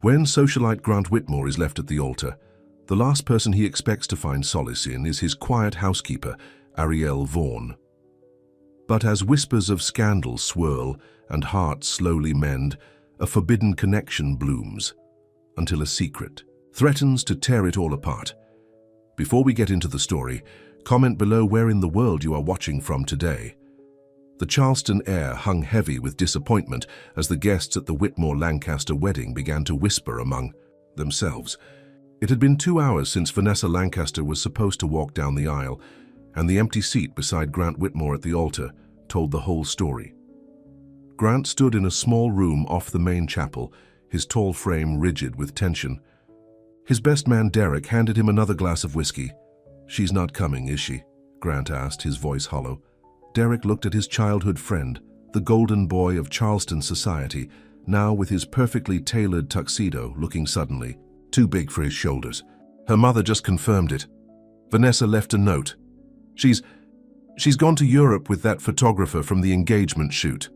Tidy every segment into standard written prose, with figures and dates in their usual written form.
When socialite Grant Whitmore is left at the altar, the last person he expects to find solace in is his quiet housekeeper, Ariel Vaughan. But as whispers of scandal swirl and hearts slowly mend, a forbidden connection blooms, until a secret threatens to tear it all apart. Before we get into the story, comment below where in the world you are watching from today. The Charleston air hung heavy with disappointment as the guests at the Whitmore-Lancaster wedding began to whisper among themselves. It had been 2 hours since Vanessa Lancaster was supposed to walk down the aisle, and the empty seat beside Grant Whitmore at the altar told the whole story. Grant stood in a small room off the main chapel, his tall frame rigid with tension. His best man Derek handed him another glass of whiskey. "She's not coming, is she?" Grant asked, his voice hollow. Derek looked at his childhood friend, the golden boy of Charleston society, now with his perfectly tailored tuxedo looking suddenly too big for his shoulders. "Her mother just confirmed it. Vanessa left a note. She's gone to Europe with that photographer from the engagement shoot."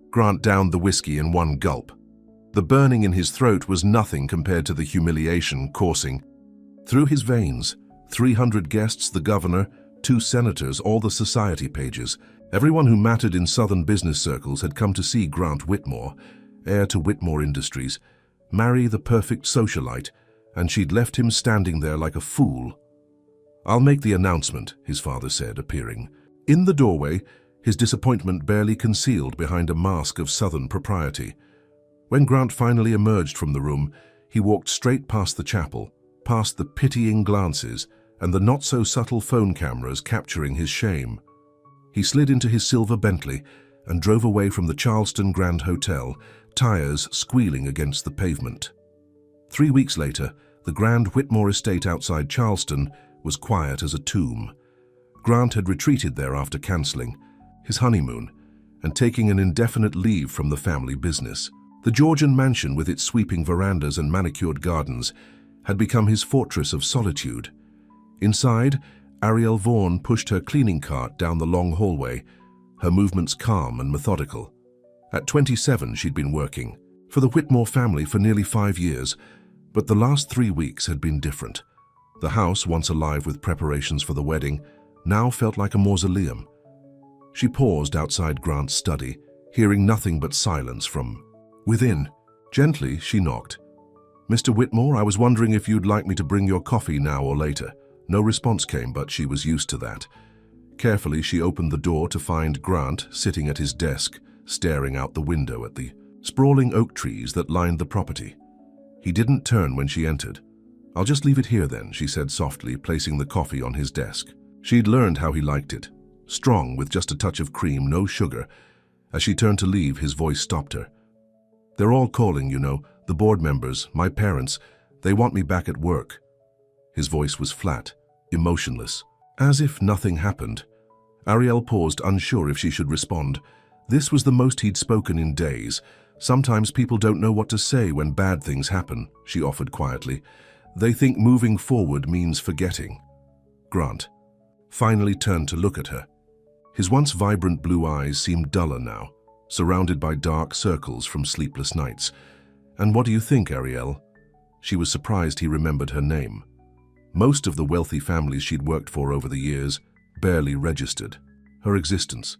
Grant downed the whiskey in one gulp. The burning in his throat was nothing compared to the humiliation coursing through his veins. 300 guests, the governor, 2 senators, all the society pages. Everyone who mattered in Southern business circles had come to see Grant Whitmore, heir to Whitmore Industries, marry the perfect socialite, and she'd left him standing there like a fool. "I'll make the announcement," his father said, appearing. In the doorway, his disappointment barely concealed behind a mask of Southern propriety. When Grant finally emerged from the room, he walked straight past the chapel, past the pitying glances and the not-so-subtle phone cameras capturing his shame. He slid into his silver Bentley and drove away from the Charleston Grand Hotel, tires squealing against the pavement. 3 weeks later, the Grand Whitmore estate outside Charleston was quiet as a tomb. Grant had retreated there after cancelling his honeymoon and taking an indefinite leave from the family business. The Georgian mansion with its sweeping verandas and manicured gardens had become his fortress of solitude. Inside, Ariel Vaughan pushed her cleaning cart down the long hallway, her movements calm and methodical. At 27, she'd been working for the Whitmore family for nearly 5 years, but the last 3 weeks had been different. The house, once alive with preparations for the wedding, now felt like a mausoleum. She paused outside Grant's study, hearing nothing but silence from within. Gently, she knocked. "Mr. Whitmore, I was wondering if you'd like me to bring your coffee now or later." No response came, but she was used to that. Carefully, she opened the door to find Grant sitting at his desk, staring out the window at the sprawling oak trees that lined the property. He didn't turn when she entered. "I'll just leave it here then," she said softly, placing the coffee on his desk. She'd learned how he liked it. Strong, with just a touch of cream, no sugar. As she turned to leave, his voice stopped her. "They're all calling, you know, the board members, my parents. They want me back at work." His voice was flat, emotionless, as if nothing happened. Ariel paused, unsure if she should respond. This was the most he'd spoken in days. "Sometimes people don't know what to say when bad things happen," she offered quietly. "They think moving forward means forgetting." Grant finally turned to look at her. His once vibrant blue eyes seemed duller now, surrounded by dark circles from sleepless nights. "And what do you think, Ariel?" She was surprised he remembered her name. Most of the wealthy families she'd worked for over the years barely registered her existence.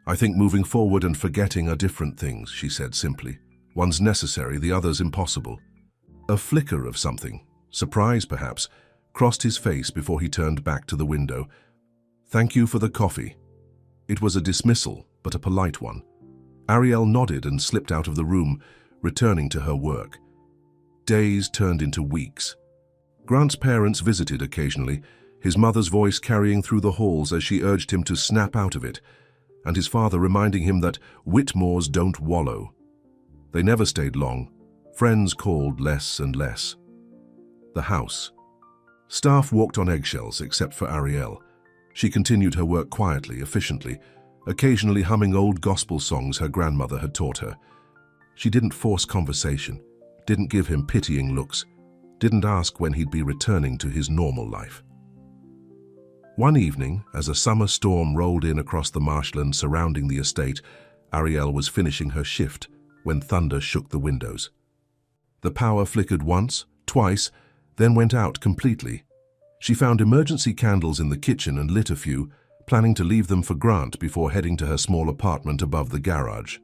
"I think moving forward and forgetting are different things," she said simply. "One's necessary, the other's impossible." A flicker of something, surprise perhaps, crossed his face before he turned back to the window. "Thank you for the coffee." It was a dismissal, but a polite one. Ariel nodded and slipped out of the room, returning to her work. Days turned into weeks. Grant's parents visited occasionally, his mother's voice carrying through the halls as she urged him to snap out of it, and his father reminding him that Whitmores don't wallow. They never stayed long. Friends called less and less. The house. Staff walked on eggshells except for Ariel. She continued her work quietly, efficiently, occasionally humming old gospel songs her grandmother had taught her. She didn't force conversation, didn't give him pitying looks, didn't ask when he'd be returning to his normal life. One evening, as a summer storm rolled in across the marshland surrounding the estate, Ariel was finishing her shift when thunder shook the windows. The power flickered once, twice, then went out completely. She found emergency candles in the kitchen and lit a few, planning to leave them for Grant before heading to her small apartment above the garage.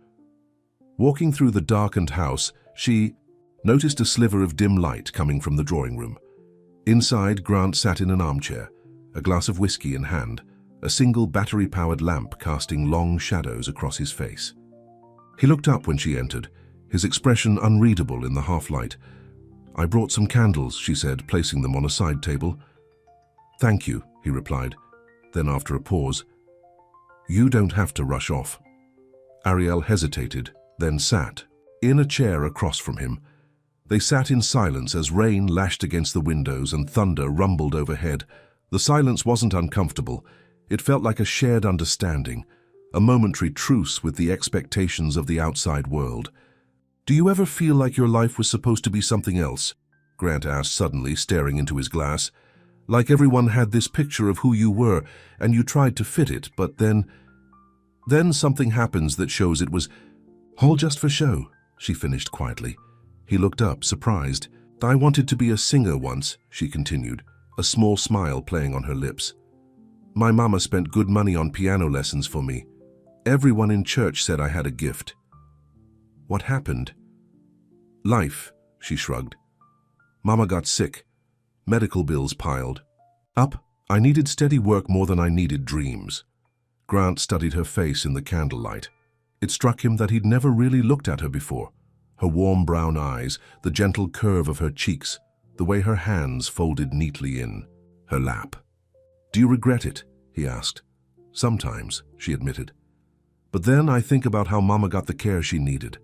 Walking through the darkened house, she noticed a sliver of dim light coming from the drawing room. Inside, Grant sat in an armchair, a glass of whiskey in hand, a single battery-powered lamp casting long shadows across his face. He looked up when she entered, his expression unreadable in the half-light. "I brought some candles," she said, placing them on a side table. "Thank you," he replied. Then after a pause, "You don't have to rush off." Ariel hesitated, then sat in a chair across from him. They sat in silence as rain lashed against the windows and thunder rumbled overhead. The silence wasn't uncomfortable. It felt like a shared understanding, a momentary truce with the expectations of the outside world. "Do you ever feel like your life was supposed to be something else?" Grant asked suddenly, staring into his glass. "Like everyone had this picture of who you were, and you tried to fit it, but then something happens that shows it was all just for show," she finished quietly. He looked up, surprised. "I wanted to be a singer once," she continued, a small smile playing on her lips. "My mama spent good money on piano lessons for me. Everyone in church said I had a gift." "What happened?" "Life," she shrugged. "Mama got sick. Medical bills piled up. I needed steady work more than I needed dreams." Grant studied her face in the candlelight. It struck him that he'd never really looked at her before. Her warm brown eyes, the gentle curve of her cheeks, the way her hands folded neatly in her lap. "Do you regret it?" he asked. "Sometimes," she admitted. "But then I think about how Mama got the care she needed,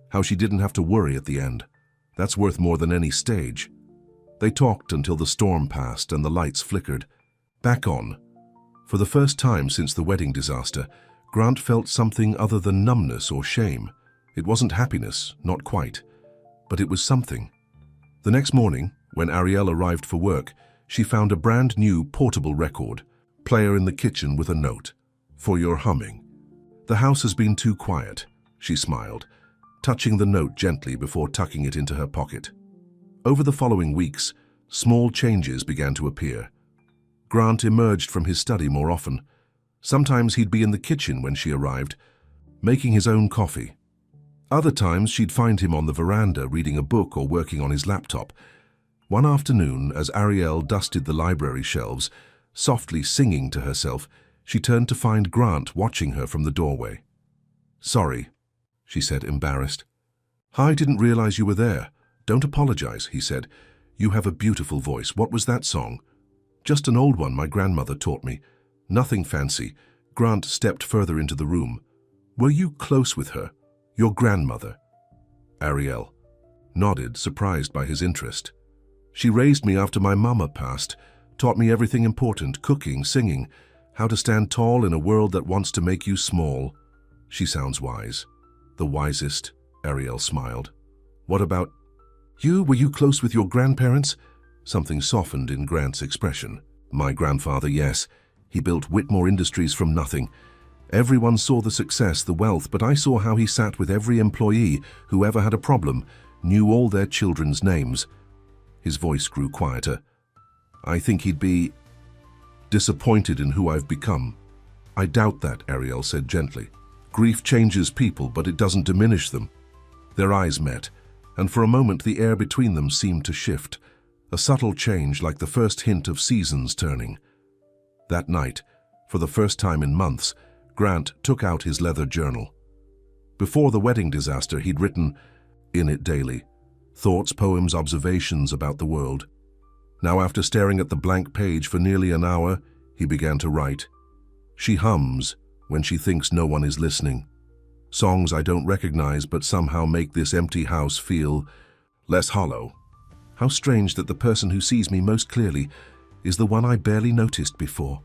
how she didn't have to worry at the end. That's worth more than any stage." They talked until the storm passed and the lights flickered back on. For the first time since the wedding disaster, Grant felt something other than numbness or shame. It wasn't happiness, not quite, but it was something. The next morning, when Ariel arrived for work, she found a brand new portable record player in the kitchen with a note, "For your humming." "The house has been too quiet," she smiled, touching the note gently before tucking it into her pocket. Over the following weeks, small changes began to appear. Grant emerged from his study more often. Sometimes he'd be in the kitchen when she arrived, making his own coffee. Other times she'd find him on the veranda reading a book or working on his laptop. One afternoon, as Ariel dusted the library shelves, softly singing to herself, she turned to find Grant watching her from the doorway. "Sorry," she said, embarrassed. "I didn't realize you were there." "Don't apologize," he said. "You have a beautiful voice. What was that song?" "Just an old one my grandmother taught me. Nothing fancy." Grant stepped further into the room. "Were you close with her? Your grandmother?" Ariel nodded, surprised by his interest. "She raised me after my mama passed, taught me everything important, cooking, singing, how to stand tall in a world that wants to make you small." "She sounds wise." "The wisest," Ariel smiled. "What about you? Were you close with your grandparents?" Something softened in Grant's expression. "My grandfather, yes. He built Whitmore Industries from nothing. Everyone saw the success, the wealth, but I saw how he sat with every employee who ever had a problem, knew all their children's names." His voice grew quieter. "I think he'd be disappointed in who I've become." "I doubt that," Ariel said gently. "Grief changes people, but it doesn't diminish them." Their eyes met, and for a moment the air between them seemed to shift, a subtle change like the first hint of seasons turning. That night, for the first time in months, Grant took out his leather journal. Before the wedding disaster, he'd written in it daily, thoughts, poems, observations about the world. Now, after staring at the blank page for nearly an hour, he began to write. "She hums when she thinks no one is listening. Songs I don't recognize but somehow make this empty house feel less hollow. How strange that the person who sees me most clearly is the one I barely noticed before."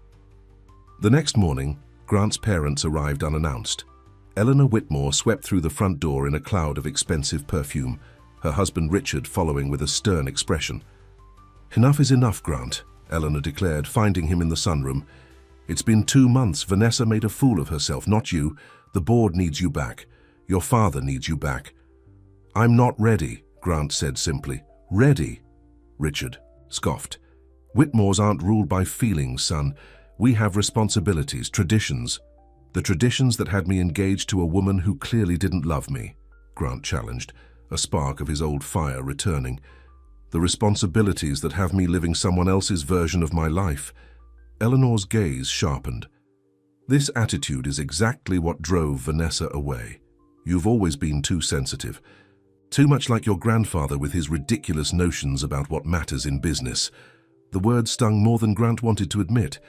The next morning, Grant's parents arrived unannounced. Eleanor Whitmore swept through the front door in a cloud of expensive perfume, her husband Richard following with a stern expression. "Enough is enough, Grant," Eleanor declared, finding him in the sunroom. "It's been 2 months. Vanessa made a fool of herself, not you. The board needs you back. Your father needs you back." "I'm not ready," Grant said simply. Ready, Richard scoffed. Whitmores aren't ruled by feelings, son. We have responsibilities, traditions. The traditions that had me engaged to a woman who clearly didn't love me, Grant challenged, a spark of his old fire returning. The responsibilities that have me living someone else's version of my life. Eleanor's gaze sharpened. This attitude is exactly what drove Vanessa away. You've always been too sensitive. Too much like your grandfather with his ridiculous notions about what matters in business. The words stung more than Grant wanted to admit.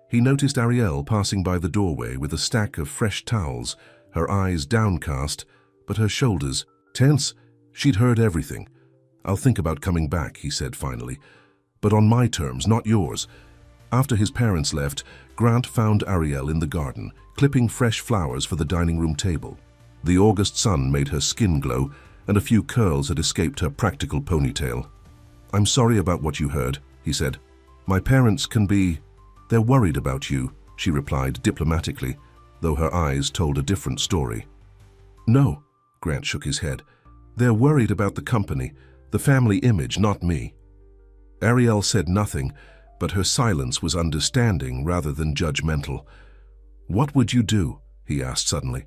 He noticed Ariel passing by the doorway with a stack of fresh towels, her eyes downcast, but her shoulders tense. She'd heard everything. I'll think about coming back, he said finally. But on my terms, not yours. After his parents left, Grant found Ariel in the garden, clipping fresh flowers for the dining room table. The August sun made her skin glow, and a few curls had escaped her practical ponytail. I'm sorry about what you heard, he said. My parents can be... They're worried about you, she replied diplomatically, though her eyes told a different story. No, Grant shook his head. They're worried about the company, the family image, not me. Ariel said nothing, but her silence was understanding rather than judgmental. What would you do, he asked suddenly,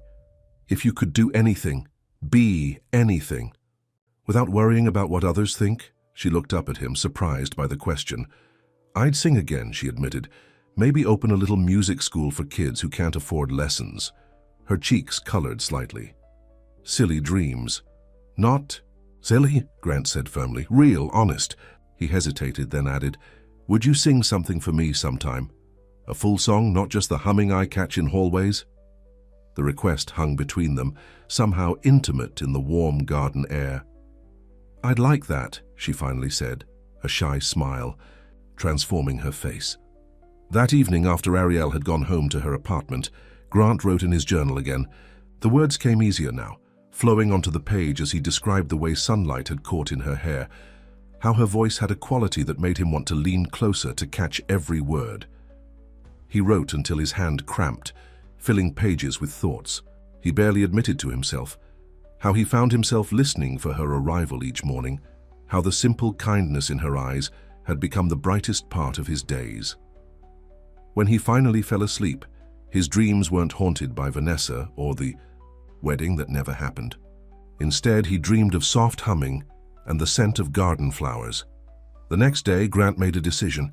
if you could do anything, be anything? Without worrying about what others think? She looked up at him, surprised by the question. I'd sing again, she admitted. Maybe open a little music school for kids who can't afford lessons. Her cheeks colored slightly. Silly dreams. Not silly, Grant said firmly. Real, honest. He hesitated, then added, would you sing something for me sometime? A full song, not just the humming I catch in hallways? The request hung between them, somehow intimate in the warm garden air. I'd like that, she finally said, a shy smile transforming her face. That evening, after Ariel had gone home to her apartment, Grant wrote in his journal again. The words came easier now, flowing onto the page as he described the way sunlight had caught in her hair, how her voice had a quality that made him want to lean closer to catch every word. He wrote until his hand cramped, filling pages with thoughts. He barely admitted to himself how he found himself listening for her arrival each morning, how the simple kindness in her eyes had become the brightest part of his days. When he finally fell asleep, his dreams weren't haunted by Vanessa or the wedding that never happened. Instead, he dreamed of soft humming and the scent of garden flowers. The next day, Grant made a decision.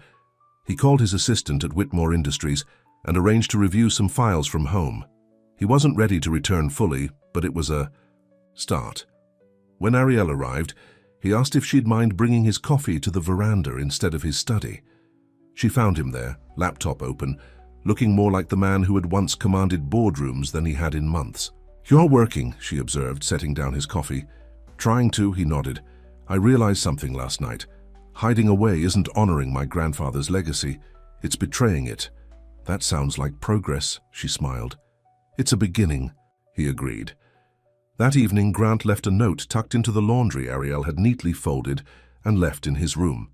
He called his assistant at Whitmore Industries and arranged to review some files from home. He wasn't ready to return fully, but it was a start. When Ariel arrived, he asked if she'd mind bringing his coffee to the veranda instead of his study. She found him there, laptop open, looking more like the man who had once commanded boardrooms than he had in months. You're working, she observed, setting down his coffee. Trying to, he nodded. I realized something last night. Hiding away isn't honoring my grandfather's legacy. It's betraying it. That sounds like progress, she smiled. It's a beginning, he agreed. That evening, Grant left a note tucked into the laundry Ariel had neatly folded and left in his room.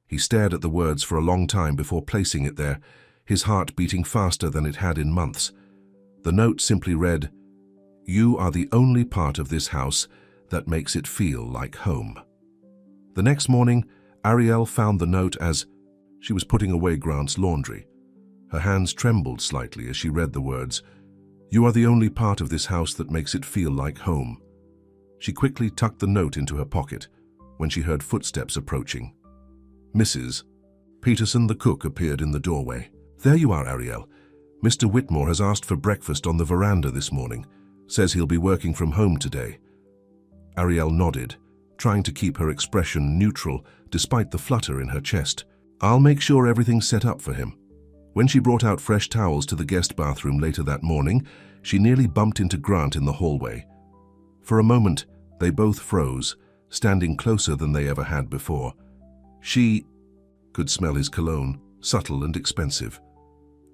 He stared at the words for a long time before placing it there, his heart beating faster than it had in months. The note simply read, You are the only part of this house that makes it feel like home. The next morning, Ariel found the note as she was putting away Grant's laundry. Her hands trembled slightly as she read the words, You are the only part of this house that makes it feel like home. She quickly tucked the note into her pocket when she heard footsteps approaching. Mrs. Peterson, the cook, appeared in the doorway. There you are, Ariel. Mr. Whitmore has asked for breakfast on the veranda this morning. Says he'll be working from home today. Ariel nodded, trying to keep her expression neutral despite the flutter in her chest. I'll make sure everything's set up for him. When she brought out fresh towels to the guest bathroom later that morning, she nearly bumped into Grant in the hallway. For a moment, they both froze, standing closer than they ever had before. She could smell his cologne, subtle and expensive.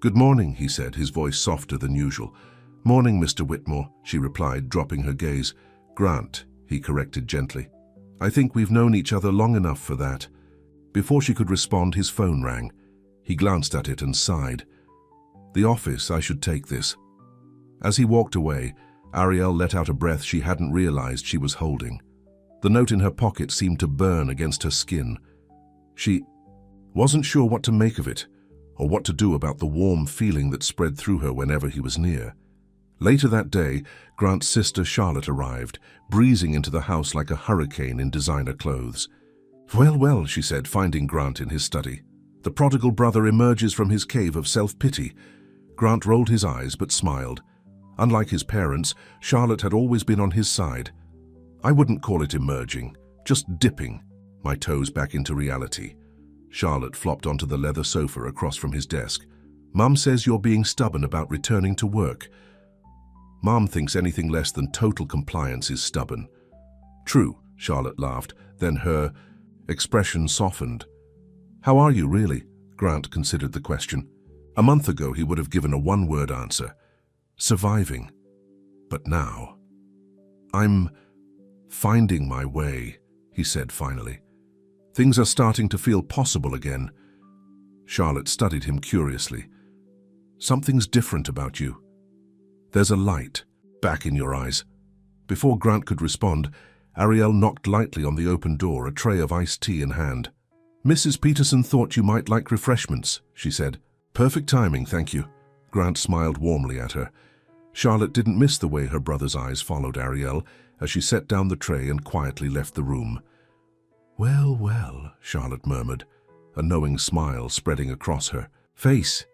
Good morning, he said, his voice softer than usual. Morning, Mr. Whitmore, she replied, dropping her gaze. Grant, he corrected gently. I think we've known each other long enough for that. Before she could respond, his phone rang. He glanced at it and sighed. The office, I should take this. As he walked away, Ariel let out a breath she hadn't realized she was holding. The note in her pocket seemed to burn against her skin. She wasn't sure what to make of it, or what to do about the warm feeling that spread through her whenever he was near. Later that day, Grant's sister Charlotte arrived, breezing into the house like a hurricane in designer clothes. "Well, well," she said, finding Grant in his study. The prodigal brother emerges from his cave of self-pity. Grant rolled his eyes but smiled. Unlike his parents, Charlotte had always been on his side. "I wouldn't call it emerging, just dipping my toes back into reality." Charlotte flopped onto the leather sofa across from his desk. "Mum says you're being stubborn about returning to work." Mom thinks anything less than total compliance is stubborn. "True," Charlotte laughed, then her expression softened. "How are you, really?" Grant considered the question. A month ago, he would have given a one-word answer. Surviving. But now, "I'm finding my way," he said finally. "Things are starting to feel possible again." Charlotte studied him curiously. "Something's different about you. There's a light back in your eyes." Before Grant could respond, Ariel knocked lightly on the open door, a tray of iced tea in hand. "Mrs. Peterson thought you might like refreshments," she said. "Perfect timing, thank you." Grant smiled warmly at her. Charlotte didn't miss the way her brother's eyes followed Ariel as she set down the tray and quietly left the room. "Well, well," Charlotte murmured, a knowing smile spreading across her face.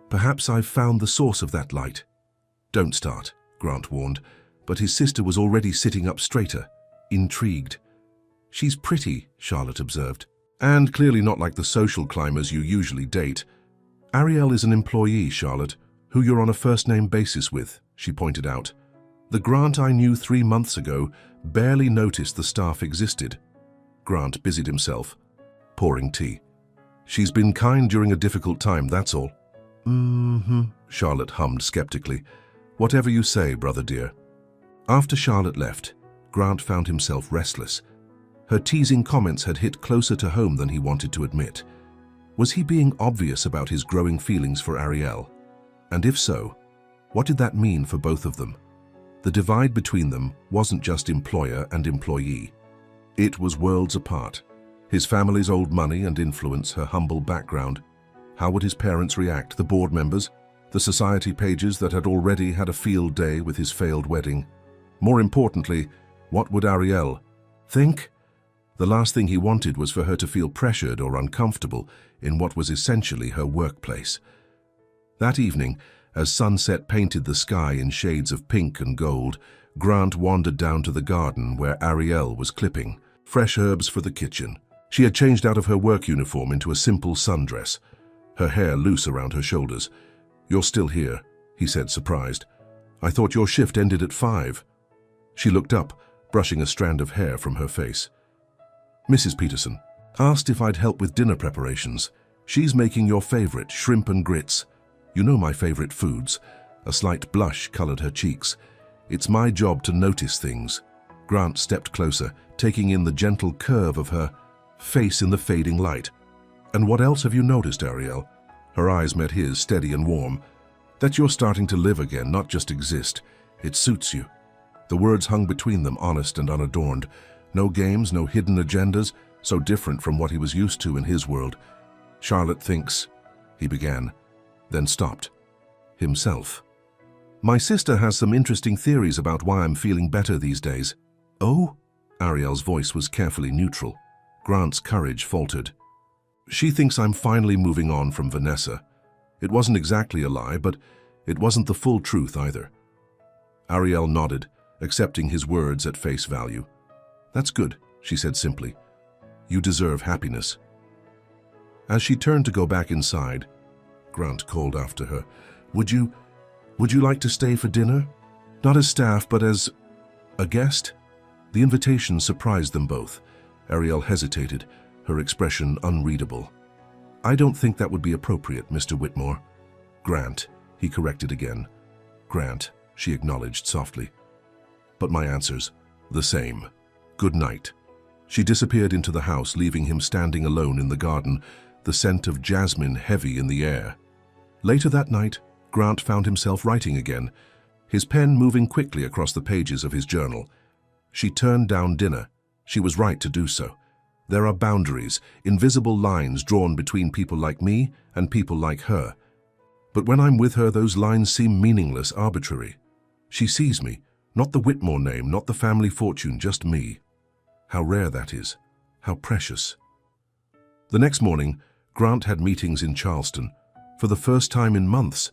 "Perhaps I've found the source of that light." "Don't start," Grant warned, but his sister was already sitting up straighter, intrigued. "She's pretty," Charlotte observed, "and clearly not like the social climbers you usually date." "Ariel is an employee, Charlotte, who you're on a first-name basis with," she pointed out. "The Grant I knew 3 months ago barely noticed the staff existed." Grant busied himself, pouring tea. "She's been kind during a difficult time, that's all." Charlotte hummed skeptically. "Whatever you say, brother dear." After Charlotte left, Grant found himself restless. Her teasing comments had hit closer to home than he wanted to admit. Was he being obvious about his growing feelings for Ariel? And if so, what did that mean for both of them? The divide between them wasn't just employer and employee. It was worlds apart. His family's old money and influence, her humble background. How would his parents react, the board members, the society pages that had already had a field day with his failed wedding? More importantly, what would Ariel think? The last thing he wanted was for her to feel pressured or uncomfortable in what was essentially her workplace. That evening, as sunset painted the sky in shades of pink and gold, Grant wandered down to the garden where Ariel was clipping fresh herbs for the kitchen. She had changed out of her work uniform into a simple sundress, her hair loose around her shoulders. "You're still here," he said, surprised. "I thought your shift ended at 5. She looked up, brushing a strand of hair from her face. "Mrs. Peterson asked if I'd help with dinner preparations. She's making your favorite, shrimp and grits. You know my favorite foods." A slight blush colored her cheeks. "It's my job to notice things." Grant stepped closer, taking in the gentle curve of her face in the fading light. "And what else have you noticed, Ariel?" Her eyes met his, steady and warm. "That you're starting to live again, not just exist. It suits you." The words hung between them, honest and unadorned. No games, no hidden agendas, so different from what he was used to in his world. "Charlotte thinks," he began, then stopped. Himself. "My sister has some interesting theories about why I'm feeling better these days." "Oh?" Ariel's voice was carefully neutral. Grant's courage faltered. "She thinks I'm finally moving on from Vanessa. It wasn't exactly a lie, but it wasn't the full truth either." Ariel nodded, accepting his words at face value. "That's good," she said simply. "You deserve happiness." As she turned to go back inside, Grant called after her, Would you like to stay for dinner? Not as staff, but as a guest?" The invitation surprised them both. Ariel hesitated, her expression unreadable. "I don't think that would be appropriate, Mr. Whitmore." "Grant," he corrected again. "Grant," she acknowledged softly. "But my answer's the same. Good night." She disappeared into the house, leaving him standing alone in the garden, the scent of jasmine heavy in the air. Later that night, Grant found himself writing again, his pen moving quickly across the pages of his journal. She turned down dinner, She was right to do so. There are boundaries, invisible lines drawn between people like me and people like her. But when I'm with her, those lines seem meaningless, arbitrary. She sees me, not the Whitmore name, not the family fortune, just me. How rare that is. How precious. The next morning, Grant had meetings in Charleston. For the first time in months,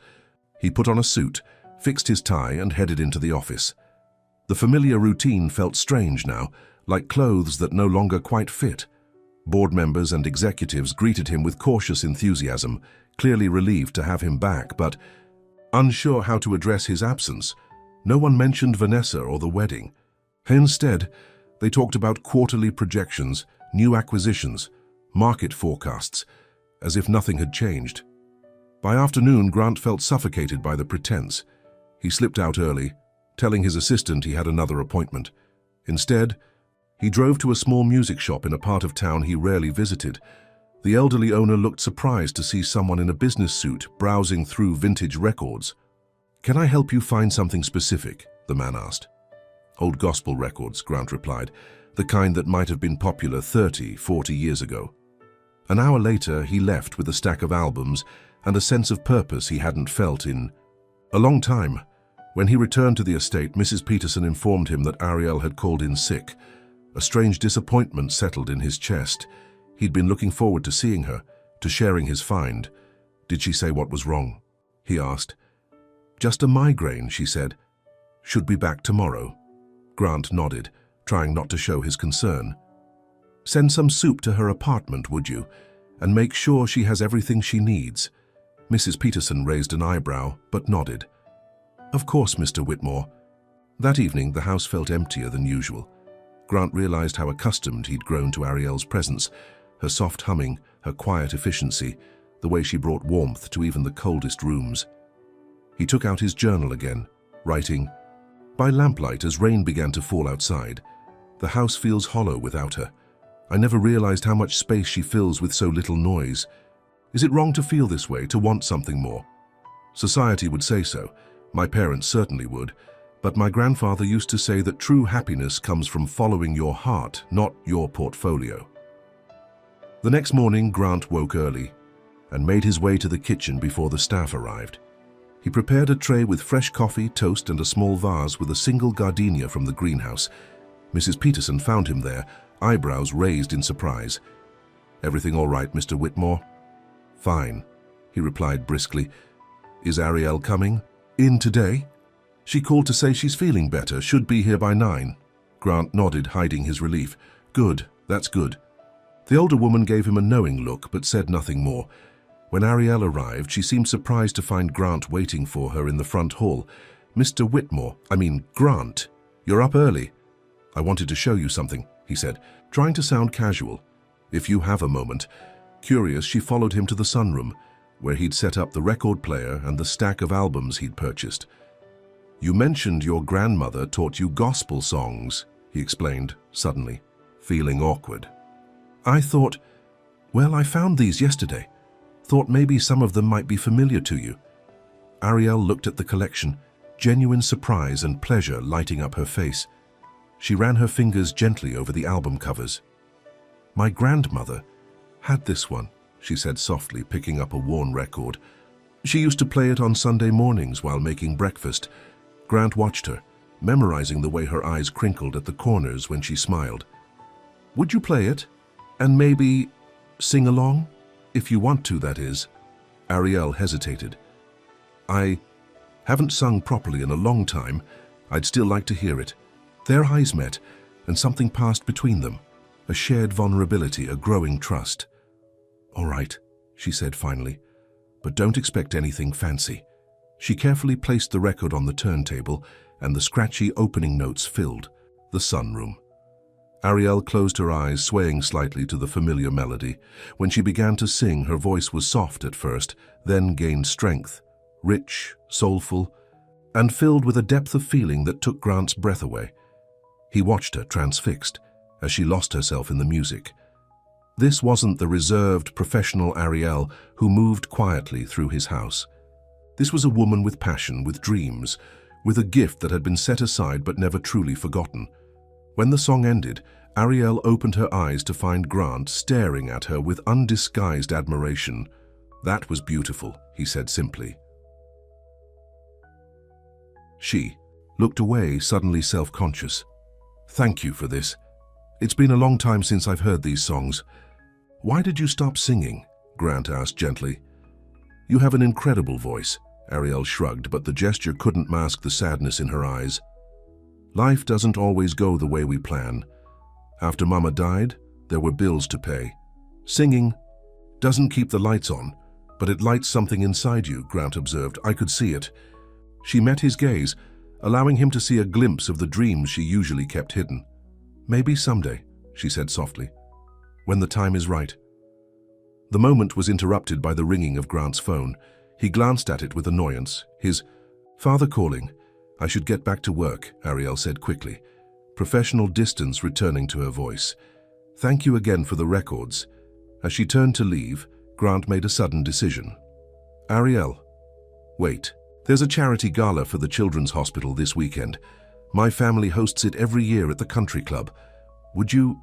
he put on a suit, fixed his tie, and headed into the office. The familiar routine felt strange now, like clothes that no longer quite fit. Board members and executives greeted him with cautious enthusiasm, clearly relieved to have him back, but unsure how to address his absence. No one mentioned Vanessa or the wedding. Instead, they talked about quarterly projections, new acquisitions, market forecasts, as if nothing had changed. By afternoon, Grant felt suffocated by the pretense. He slipped out early, telling his assistant he had another appointment. Instead, he drove to a small music shop in a part of town he rarely visited. The elderly owner looked surprised to see someone in a business suit browsing through vintage records. "Can I help you find something specific?" the man asked. "Old gospel records," Grant replied, "the kind that might have been popular 30, 40 years ago." An hour later, he left with a stack of albums and a sense of purpose he hadn't felt in a long time. When he returned to the estate, Mrs. Peterson informed him that Ariel had called in sick. A strange disappointment settled in his chest. He'd been looking forward to seeing her, to sharing his find. "Did she say what was wrong?" he asked. "Just a migraine," she said. "Should be back tomorrow." Grant nodded, trying not to show his concern. "Send some soup to her apartment, would you? And make sure she has everything she needs." Mrs. Peterson raised an eyebrow, but nodded. "Of course, Mr. Whitmore." That evening, the house felt emptier than usual. Grant realized how accustomed he'd grown to Ariel's presence, her soft humming, her quiet efficiency, the way she brought warmth to even the coldest rooms. He took out his journal again, writing, "By lamplight, as rain began to fall outside, the house feels hollow without her. I never realized how much space she fills with so little noise. Is it wrong to feel this way, to want something more? Society would say so. My parents certainly would. But my grandfather used to say that true happiness comes from following your heart, not your portfolio." The next morning, Grant woke early and made his way to the kitchen before the staff arrived. He prepared a tray with fresh coffee, toast, and a small vase with a single gardenia from the greenhouse. Mrs. Peterson found him there, eyebrows raised in surprise. "Everything all right, Mr. Whitmore?" "Fine," he replied briskly. "Is Ariel coming in today?" "She called to say she's feeling better, should be here by 9. Grant nodded, hiding his relief. "Good, that's good." The older woman gave him a knowing look, but said nothing more. When Ariel arrived, she seemed surprised to find Grant waiting for her in the front hall. "Mr. Whitmore, Grant, you're up early." "I wanted to show you something," he said, trying to sound casual. "If you have a moment." Curious, she followed him to the sunroom, where he'd set up the record player and the stack of albums he'd purchased. "You mentioned your grandmother taught you gospel songs," he explained, suddenly, feeling awkward. "I thought, I found these yesterday. Thought maybe some of them might be familiar to you." Ariel looked at the collection, genuine surprise and pleasure lighting up her face. She ran her fingers gently over the album covers. "My grandmother had this one," she said softly, picking up a worn record. "She used to play it on Sunday mornings while making breakfast." Grant watched her, memorizing the way her eyes crinkled at the corners when she smiled. "Would you play it? And maybe sing along? If you want to, that is." Ariel hesitated. "I haven't sung properly in a long time. I'd still like to hear it." Their eyes met, and something passed between them, a shared vulnerability, a growing trust. "All right," she said finally, "but don't expect anything fancy." She carefully placed the record on the turntable, and the scratchy opening notes filled the sunroom. Ariel closed her eyes, swaying slightly to the familiar melody. When she began to sing, her voice was soft at first, then gained strength, rich, soulful, and filled with a depth of feeling that took Grant's breath away. He watched her, transfixed, as she lost herself in the music. This wasn't the reserved, professional Ariel who moved quietly through his house. This was a woman with passion, with dreams, with a gift that had been set aside but never truly forgotten. When the song ended, Ariel opened her eyes to find Grant staring at her with undisguised admiration. "That was beautiful," he said simply. She looked away, suddenly self-conscious. "Thank you for this. It's been a long time since I've heard these songs." "Why did you stop singing?" Grant asked gently. "You have an incredible voice." Ariel shrugged, but the gesture couldn't mask the sadness in her eyes. "Life doesn't always go the way we plan. After Mama died, there were bills to pay. Singing doesn't keep the lights on, but it lights something inside you," Grant observed. "I could see it." She met his gaze, allowing him to see a glimpse of the dreams she usually kept hidden. "Maybe someday," she said softly, "when the time is right." The moment was interrupted by the ringing of Grant's phone. He glanced at it with annoyance. His father calling. "I should get back to work," Ariel said quickly, professional distance returning to her voice. "Thank you again for the records." As she turned to leave, Grant made a sudden decision. "Ariel, wait. There's a charity gala for the Children's Hospital this weekend. My family hosts it every year at the country club. Would you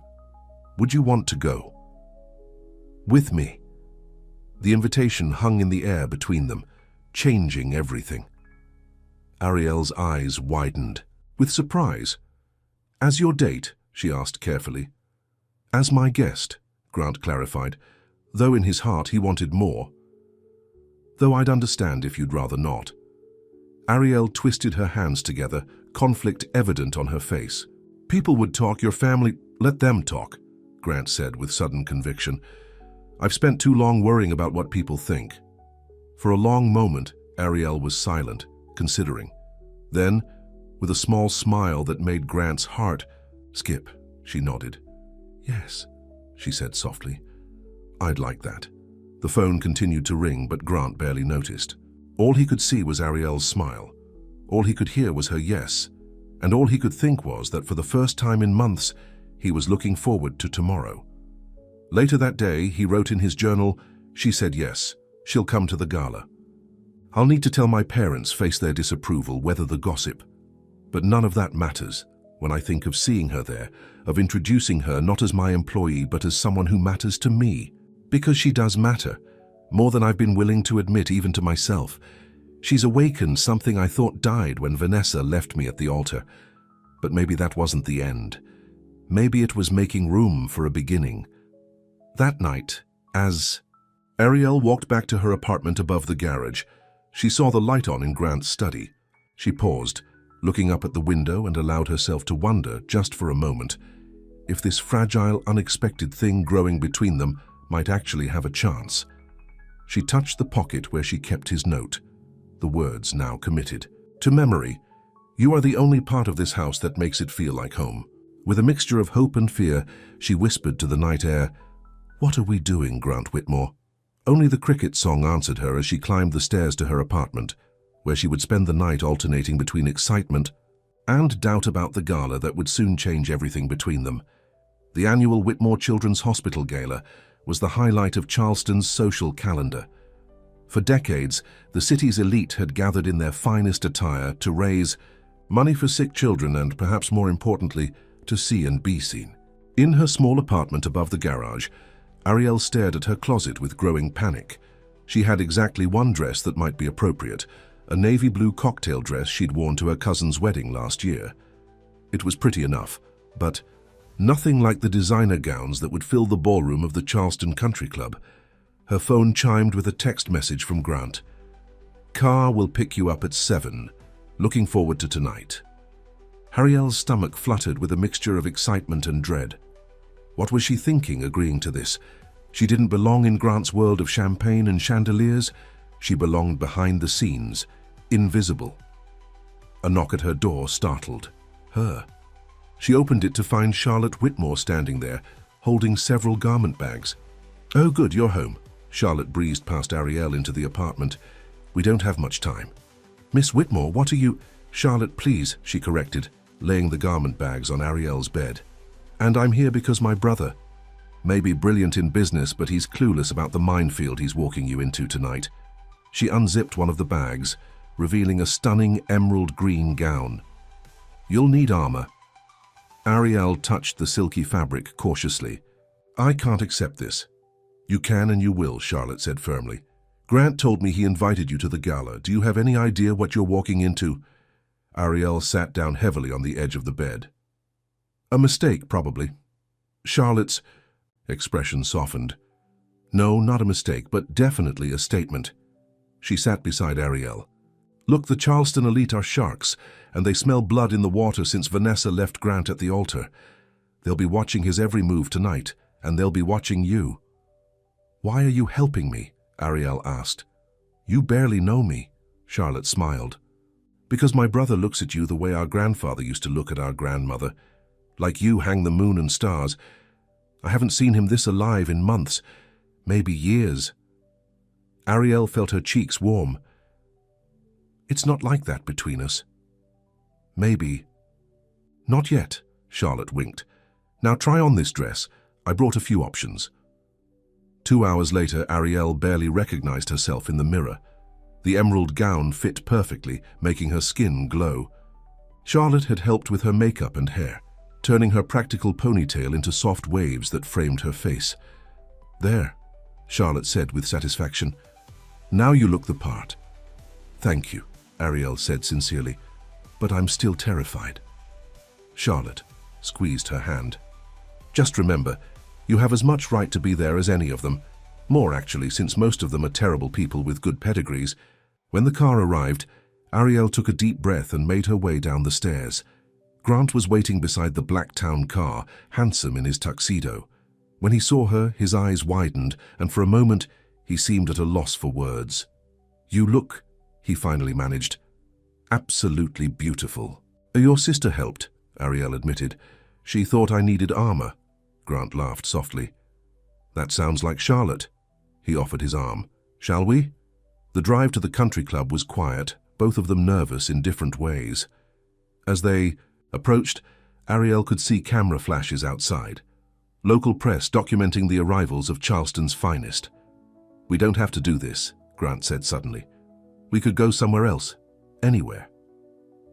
want to go with me?" The invitation hung in the air between them, changing everything. Ariel's eyes widened with surprise. "As your date?" she asked carefully. "As my guest," Grant clarified, though in his heart he wanted more. "Though I'd understand if you'd rather not." Ariel twisted her hands together, conflict evident on her face. "People would talk, your family, let them talk," Grant said with sudden conviction. "I've spent too long worrying about what people think." For a long moment, Ariel was silent, considering. Then, with a small smile that made Grant's heart skip, she nodded. "Yes," she said softly. "I'd like that." The phone continued to ring, but Grant barely noticed. All he could see was Ariel's smile. All he could hear was her yes. And all he could think was that for the first time in months, he was looking forward to tomorrow. Later that day, he wrote in his journal, "She said yes. She'll come to the gala. I'll need to tell my parents, face their disapproval, weather the gossip. But none of that matters when I think of seeing her there, of introducing her not as my employee but as someone who matters to me. Because she does matter, more than I've been willing to admit even to myself. She's awakened something I thought died when Vanessa left me at the altar. But maybe that wasn't the end. Maybe it was making room for a beginning." That night, as Ariel walked back to her apartment above the garage, she saw the light on in Grant's study. She paused, looking up at the window, and allowed herself to wonder, just for a moment, if this fragile, unexpected thing growing between them might actually have a chance. She touched the pocket where she kept his note, the words now committed. "To memory, you are the only part of this house that makes it feel like home." With a mixture of hope and fear, she whispered to the night air, "What are we doing, Grant Whitmore?" Only the cricket song answered her as she climbed the stairs to her apartment, where she would spend the night alternating between excitement and doubt about the gala that would soon change everything between them. The annual Whitmore Children's Hospital Gala was the highlight of Charleston's social calendar. For decades, the city's elite had gathered in their finest attire to raise money for sick children and, perhaps more importantly, to see and be seen. In her small apartment above the garage, Ariel stared at her closet with growing panic. She had exactly one dress that might be appropriate, a navy blue cocktail dress she'd worn to her cousin's wedding last year. It was pretty enough, but nothing like the designer gowns that would fill the ballroom of the Charleston Country Club. Her phone chimed with a text message from Grant. "Car will pick you up at 7. Looking forward to tonight." Ariel's stomach fluttered with a mixture of excitement and dread. What was she thinking, agreeing to this? She didn't belong in Grant's world of champagne and chandeliers. She belonged behind the scenes, invisible. A knock at her door startled her. She opened it to find Charlotte Whitmore standing there, holding several garment bags. "Oh good, you're home." Charlotte breezed past Ariel into the apartment. "We don't have much time." "Miss Whitmore, what are you—" "Charlotte, please," she corrected, laying the garment bags on Ariel's bed. "And I'm here because my brother may be brilliant in business, but he's clueless about the minefield he's walking you into tonight." She unzipped one of the bags, revealing a stunning emerald green gown. "You'll need armor." Ariel touched the silky fabric cautiously. I can't accept this. You can and you will, Charlotte said firmly. Grant told me he invited you to the gala. Do you have any idea what you're walking into? Ariel sat down heavily on the edge of the bed. A mistake, probably. Charlotte's expression softened. No, not a mistake, but definitely a statement. She sat beside Ariel. Look, the Charleston elite are sharks, and they smell blood in the water since Vanessa left Grant at the altar. They'll be watching his every move tonight, and they'll be watching you. Why are you helping me? Ariel asked. You barely know me, Charlotte smiled. Because my brother looks at you the way our grandfather used to look at our grandmother. Like you hang the moon and stars. I haven't seen him this alive in months, maybe years. Ariel felt her cheeks warm. It's not like that between us. Maybe. Not yet, Charlotte winked. Now try on this dress. I brought a few options. 2 hours later, Ariel barely recognized herself in the mirror. The emerald gown fit perfectly, making her skin glow. Charlotte had helped with her makeup and hair, turning her practical ponytail into soft waves that framed her face. There, Charlotte said with satisfaction. Now you look the part. Thank you, Ariel said sincerely, but I'm still terrified. Charlotte squeezed her hand. Just remember, you have as much right to be there as any of them. More, actually, since most of them are terrible people with good pedigrees. When the car arrived, Ariel took a deep breath and made her way down the stairs. Grant was waiting beside the black town car, handsome in his tuxedo. When he saw her, his eyes widened, and for a moment, he seemed at a loss for words. You look, he finally managed, absolutely beautiful. Your sister helped, Ariel admitted. She thought I needed armor. Grant laughed softly. That sounds like Charlotte. He offered his arm. Shall we? The drive to the country club was quiet, both of them nervous in different ways. As they approached, Ariel could see camera flashes outside. Local press documenting the arrivals of Charleston's finest. We don't have to do this, Grant said suddenly. We could go somewhere else, anywhere.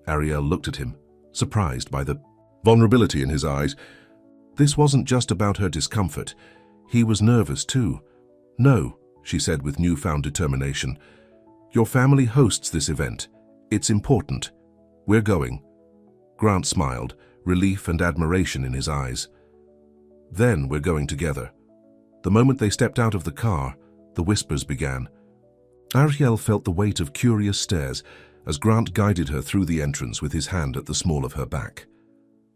Ariel looked at him, surprised by the vulnerability in his eyes. This wasn't just about her discomfort. He was nervous too. No, she said with newfound determination. Your family hosts this event. It's important. We're going. Grant smiled, relief and admiration in his eyes. Then we're going together. The moment they stepped out of the car, the whispers began. Ariel felt the weight of curious stares as Grant guided her through the entrance with his hand at the small of her back.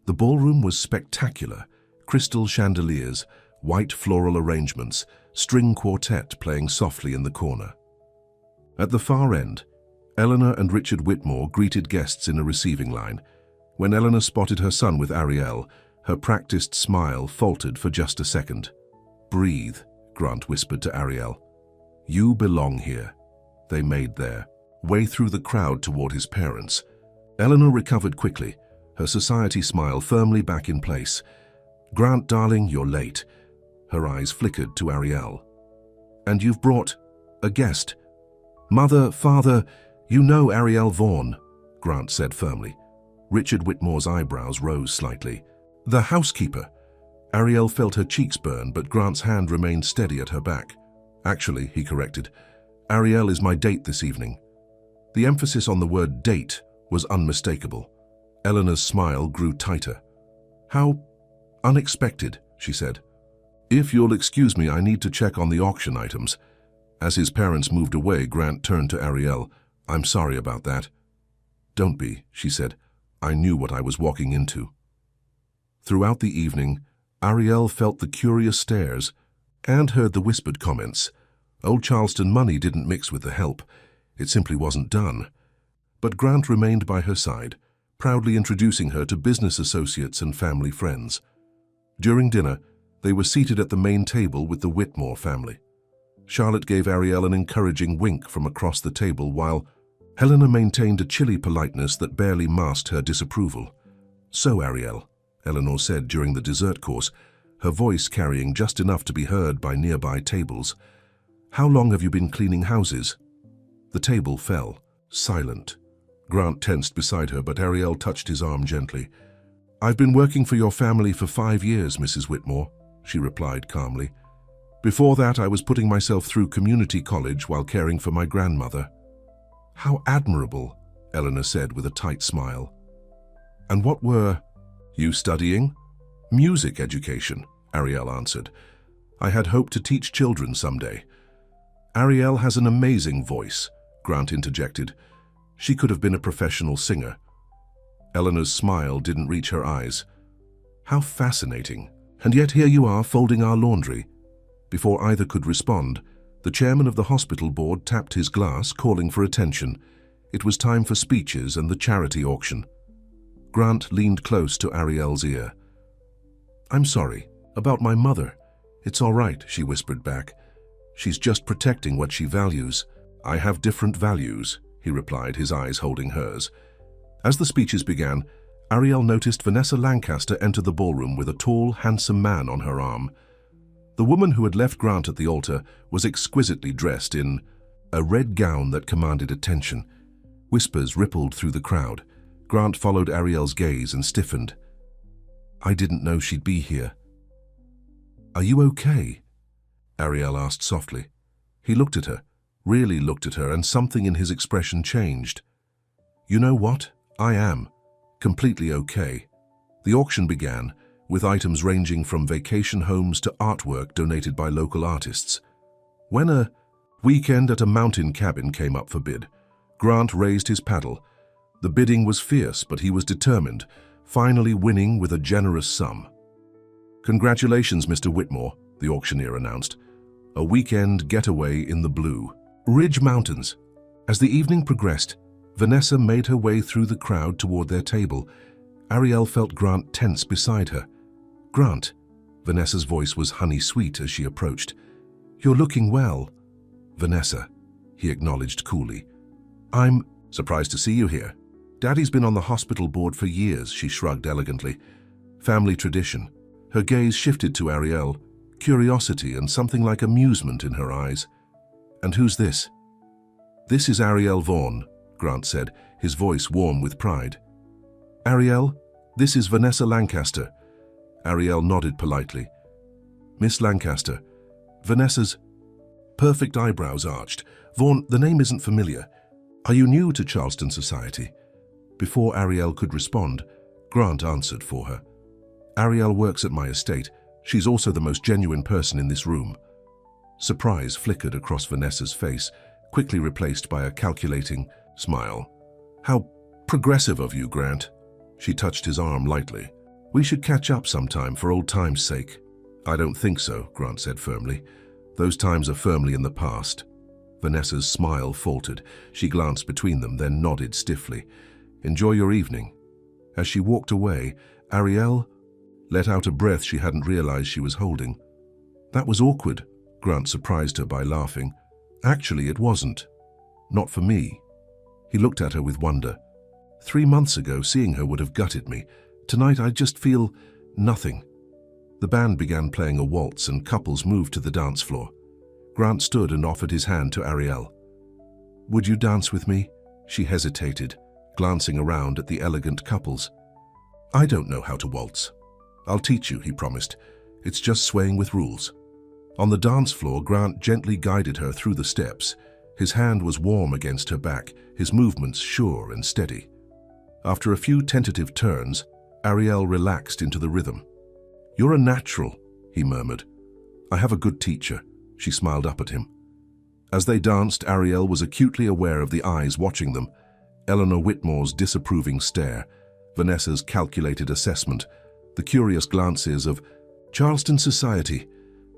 The ballroom was spectacular. Crystal chandeliers, white floral arrangements, string quartet playing softly in the corner. At the far end, Eleanor and Richard Whitmore greeted guests in a receiving line. When Eleanor spotted her son with Ariel, her practiced smile faltered for just a second. Breathe, Grant whispered to Ariel. You belong here. They made their way through the crowd toward his parents. Eleanor recovered quickly, her society smile firmly back in place. Grant, darling, you're late. Her eyes flickered to Ariel. And you've brought a guest. Mother, father, you know Ariel Vaughn, Grant said firmly. Richard Whitmore's eyebrows rose slightly. The housekeeper. Ariel felt her cheeks burn, but Grant's hand remained steady at her back. Actually, he corrected, Ariel is my date this evening. The emphasis on the word date was unmistakable. Eleanor's smile grew tighter. How unexpected, she said. If you'll excuse me, I need to check on the auction items. As his parents moved away, Grant turned to Ariel. I'm sorry about that. Don't be, she said. I knew what I was walking into. Throughout the evening, Ariel felt the curious stares and heard the whispered comments. Old Charleston money didn't mix with the help. It simply wasn't done. But Grant remained by her side, proudly introducing her to business associates and family friends. During dinner, they were seated at the main table with the Whitmore family. Charlotte gave Ariel an encouraging wink from across the table while Helena maintained a chilly politeness that barely masked her disapproval. So, Ariel, Eleanor said during the dessert course, her voice carrying just enough to be heard by nearby tables. How long have you been cleaning houses? The table fell, silent. Grant tensed beside her, but Ariel touched his arm gently. "I've been working for your family for 5 years, Mrs. Whitmore," she replied calmly. "Before that, I was putting myself through community college while caring for my grandmother." "How admirable," Eleanor said with a tight smile. "And what were you studying?" "Music education," Ariel answered. "I had hoped to teach children someday." "Ariel has an amazing voice," Grant interjected. "She could have been a professional singer." Eleanor's smile didn't reach her eyes. "How fascinating. And yet here you are folding our laundry." Before either could respond, the chairman of the hospital board tapped his glass, calling for attention. It was time for speeches and the charity auction. Grant leaned close to Ariel's ear. "I'm sorry. About my mother. It's all right," she whispered back. "She's just protecting what she values." "I have different values," he replied, his eyes holding hers. As the speeches began, Ariel noticed Vanessa Lancaster enter the ballroom with a tall, handsome man on her arm. The woman who had left Grant at the altar was exquisitely dressed in a red gown that commanded attention. Whispers rippled through the crowd. Grant followed Ariel's gaze and stiffened. "I didn't know she'd be here." "Are you okay?" Ariel asked softly. He looked at her, really looked at her, and something in his expression changed. "You know what? I am. Completely okay." The auction began, with items ranging from vacation homes to artwork donated by local artists. When a weekend at a mountain cabin came up for bid, Grant raised his paddle. The bidding was fierce, but he was determined, finally winning with a generous sum. "Congratulations, Mr. Whitmore," the auctioneer announced. "A weekend getaway in the Blue Ridge Mountains." As the evening progressed, Vanessa made her way through the crowd toward their table. Ariel felt Grant tense beside her. "Grant," Vanessa's voice was honey-sweet as she approached. "You're looking well." "Vanessa," he acknowledged coolly. "I'm surprised to see you here." "Daddy's been on the hospital board for years," she shrugged elegantly. "Family tradition." Her gaze shifted to Ariel, curiosity and something like amusement in her eyes. "And who's this?" "This is Ariel Vaughn," Grant said, his voice warm with pride. "Ariel, this is Vanessa Lancaster." Ariel nodded politely. "Miss Lancaster." Vanessa's perfect eyebrows arched. "Vaughn, the name isn't familiar. Are you new to Charleston society?" Before Ariel could respond, Grant answered for her. "Ariel works at my estate. She's also the most genuine person in this room." Surprise flickered across Vanessa's face, quickly replaced by a calculating smile. "How progressive of you, Grant." She touched his arm lightly. "We should catch up sometime for old time's sake." "I don't think so," Grant said firmly. "Those times are firmly in the past." Vanessa's smile faltered. She glanced between them, then nodded stiffly. "Enjoy your evening." As she walked away, Ariel let out a breath she hadn't realized she was holding. "That was awkward," Grant surprised her by laughing. "Actually, it wasn't. Not for me." He looked at her with wonder. 3 months ago, seeing her would have gutted me. Tonight, I just feel nothing." The band began playing a waltz and couples moved to the dance floor. Grant stood and offered his hand to Ariel. "Would you dance with me?" She hesitated, glancing around at the elegant couples. "I don't know how to waltz." "I'll teach you," he promised. "It's just swaying with rules." On the dance floor, Grant gently guided her through the steps. His hand was warm against her back, his movements sure and steady. After a few tentative turns, Ariel relaxed into the rhythm. "You're a natural," he murmured. "I have a good teacher." She smiled up at him. As they danced, Ariel was acutely aware of the eyes watching them. Eleanor Whitmore's disapproving stare, Vanessa's calculated assessment, the curious glances of Charleston society.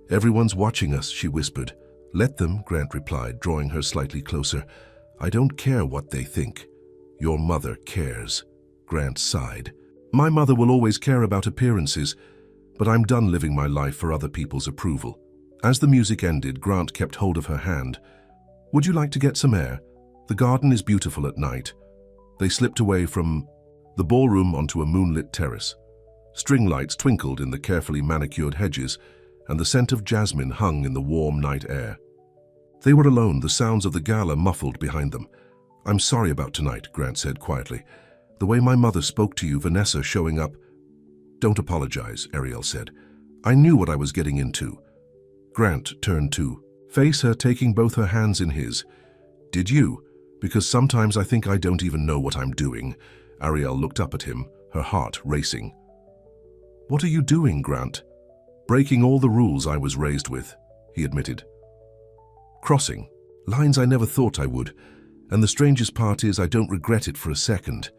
"Everyone's watching us," she whispered. "Let them," Grant replied, drawing her slightly closer. "I don't care what they think." "Your mother cares," Grant sighed. "My mother will always care about appearances, but I'm done living my life for other people's approval." As the music ended, Grant kept hold of her hand. "Would you like to get some air? The garden is beautiful at night." They slipped away from the ballroom onto a moonlit terrace. String lights twinkled in the carefully manicured hedges, and the scent of jasmine hung in the warm night air. They were alone, the sounds of the gala muffled behind them. "I'm sorry about tonight," Grant said quietly. "The way my mother spoke to you, Vanessa showing up." Don't apologize, Ariel said. I knew what I was getting into. Grant turned to face her, taking both her hands in his. Did you? Because sometimes I think I don't even know what I'm doing. Ariel looked up at him, her heart racing. What are you doing, Grant? Breaking all the rules I was raised with, he admitted. Crossing lines I never thought I would, and the strangest part is I don't regret it for a second.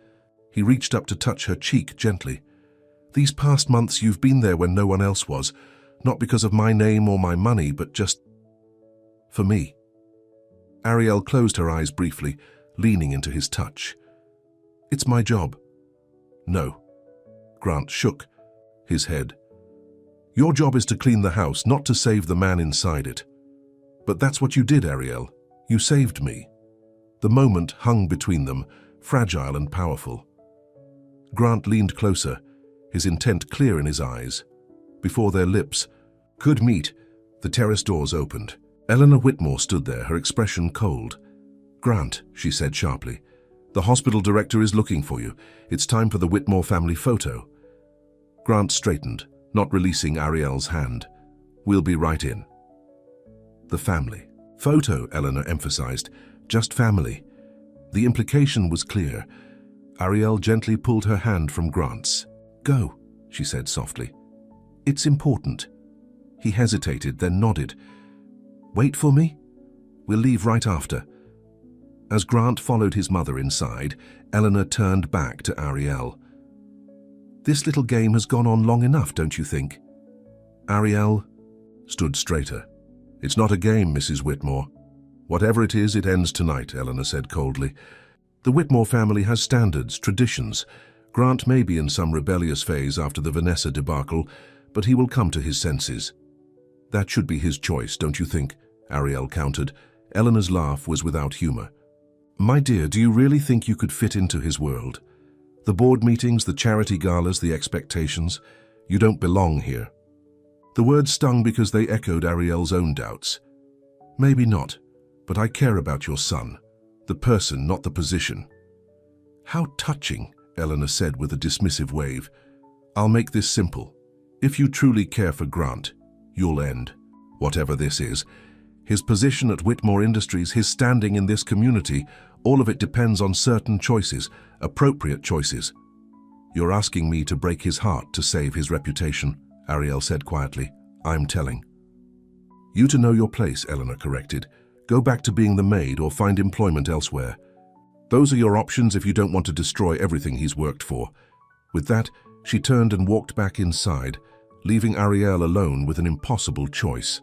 He reached up to touch her cheek gently. These past months you've been there when no one else was, not because of my name or my money, but just for me. Ariel closed her eyes briefly, leaning into his touch. It's my job. No. Grant shook his head. Your job is to clean the house, not to save the man inside it. But that's what you did, Ariel. You saved me. The moment hung between them, fragile and powerful. Grant leaned closer, his intent clear in his eyes. Before their lips could meet, the terrace doors opened. Eleanor Whitmore stood there, her expression cold. Grant, she said sharply, the hospital director is looking for you. It's time for the Whitmore family photo. Grant straightened, not releasing Ariel's hand. We'll be right in. The family photo, Eleanor emphasized, just family. The implication was clear. Ariel gently pulled her hand from Grant's. Go, she said softly. It's important. He hesitated, then nodded. Wait for me? We'll leave right after. As Grant followed his mother inside, Eleanor turned back to Ariel. This little game has gone on long enough, don't you think? Ariel stood straighter. It's not a game, Mrs. Whitmore. Whatever it is, it ends tonight, Eleanor said coldly. The Whitmore family has standards, traditions. Grant may be in some rebellious phase after the Vanessa debacle, but he will come to his senses. That should be his choice, don't you think? Ariel countered. Eleanor's laugh was without humor. My dear, do you really think you could fit into his world? The board meetings, the charity galas, the expectations. You don't belong here. The words stung because they echoed Ariel's own doubts. Maybe not, but I care about your son. The person, not the position. How touching, Eleanor said with a dismissive wave. I'll make this simple. If you truly care for Grant, you'll end, whatever this is. His position at Whitmore Industries, his standing in this community, all of it depends on certain choices, appropriate choices. You're asking me to break his heart to save his reputation, Ariel said quietly. I'm telling. You to know your place, Eleanor corrected. Go back to being the maid or find employment elsewhere. Those are your options if you don't want to destroy everything he's worked for. With that, she turned and walked back inside, leaving Ariel alone with an impossible choice.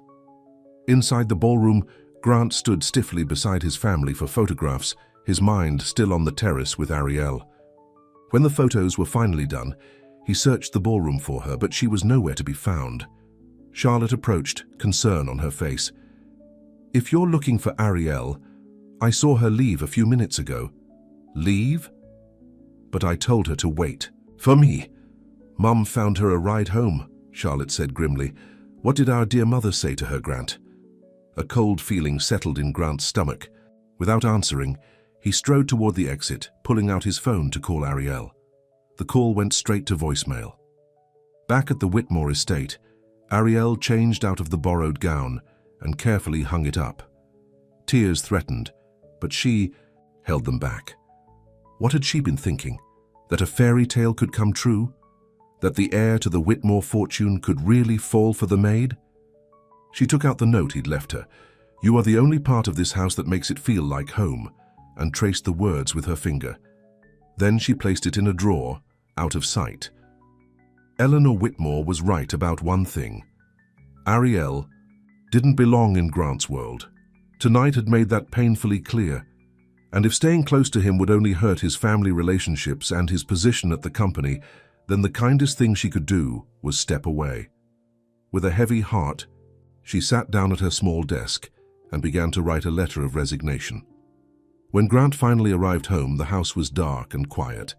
Inside the ballroom, Grant stood stiffly beside his family for photographs, his mind still on the terrace with Ariel. When the photos were finally done, he searched the ballroom for her, but she was nowhere to be found. Charlotte approached, concern on her face. If you're looking for Ariel, I saw her leave a few minutes ago. Leave? But I told her to wait. For me. Mum found her a ride home, Charlotte said grimly. What did our dear mother say to her, Grant? A cold feeling settled in Grant's stomach. Without answering, he strode toward the exit, pulling out his phone to call Ariel. The call went straight to voicemail. Back at the Whitmore estate, Ariel changed out of the borrowed gown and carefully hung it up. Tears threatened, but she held them back. What had she been thinking? That a fairy tale could come true? That the heir to the Whitmore fortune could really fall for the maid? She took out the note he'd left her. You are the only part of this house that makes it feel like home, and traced the words with her finger. Then she placed it in a drawer, out of sight. Eleanor Whitmore was right about one thing. Ariel didn't belong in Grant's world. Tonight had made that painfully clear. And if staying close to him would only hurt his family relationships and his position at the company, then the kindest thing she could do was step away. With a heavy heart, she sat down at her small desk and began to write a letter of resignation. When Grant finally arrived home, the house was dark and quiet.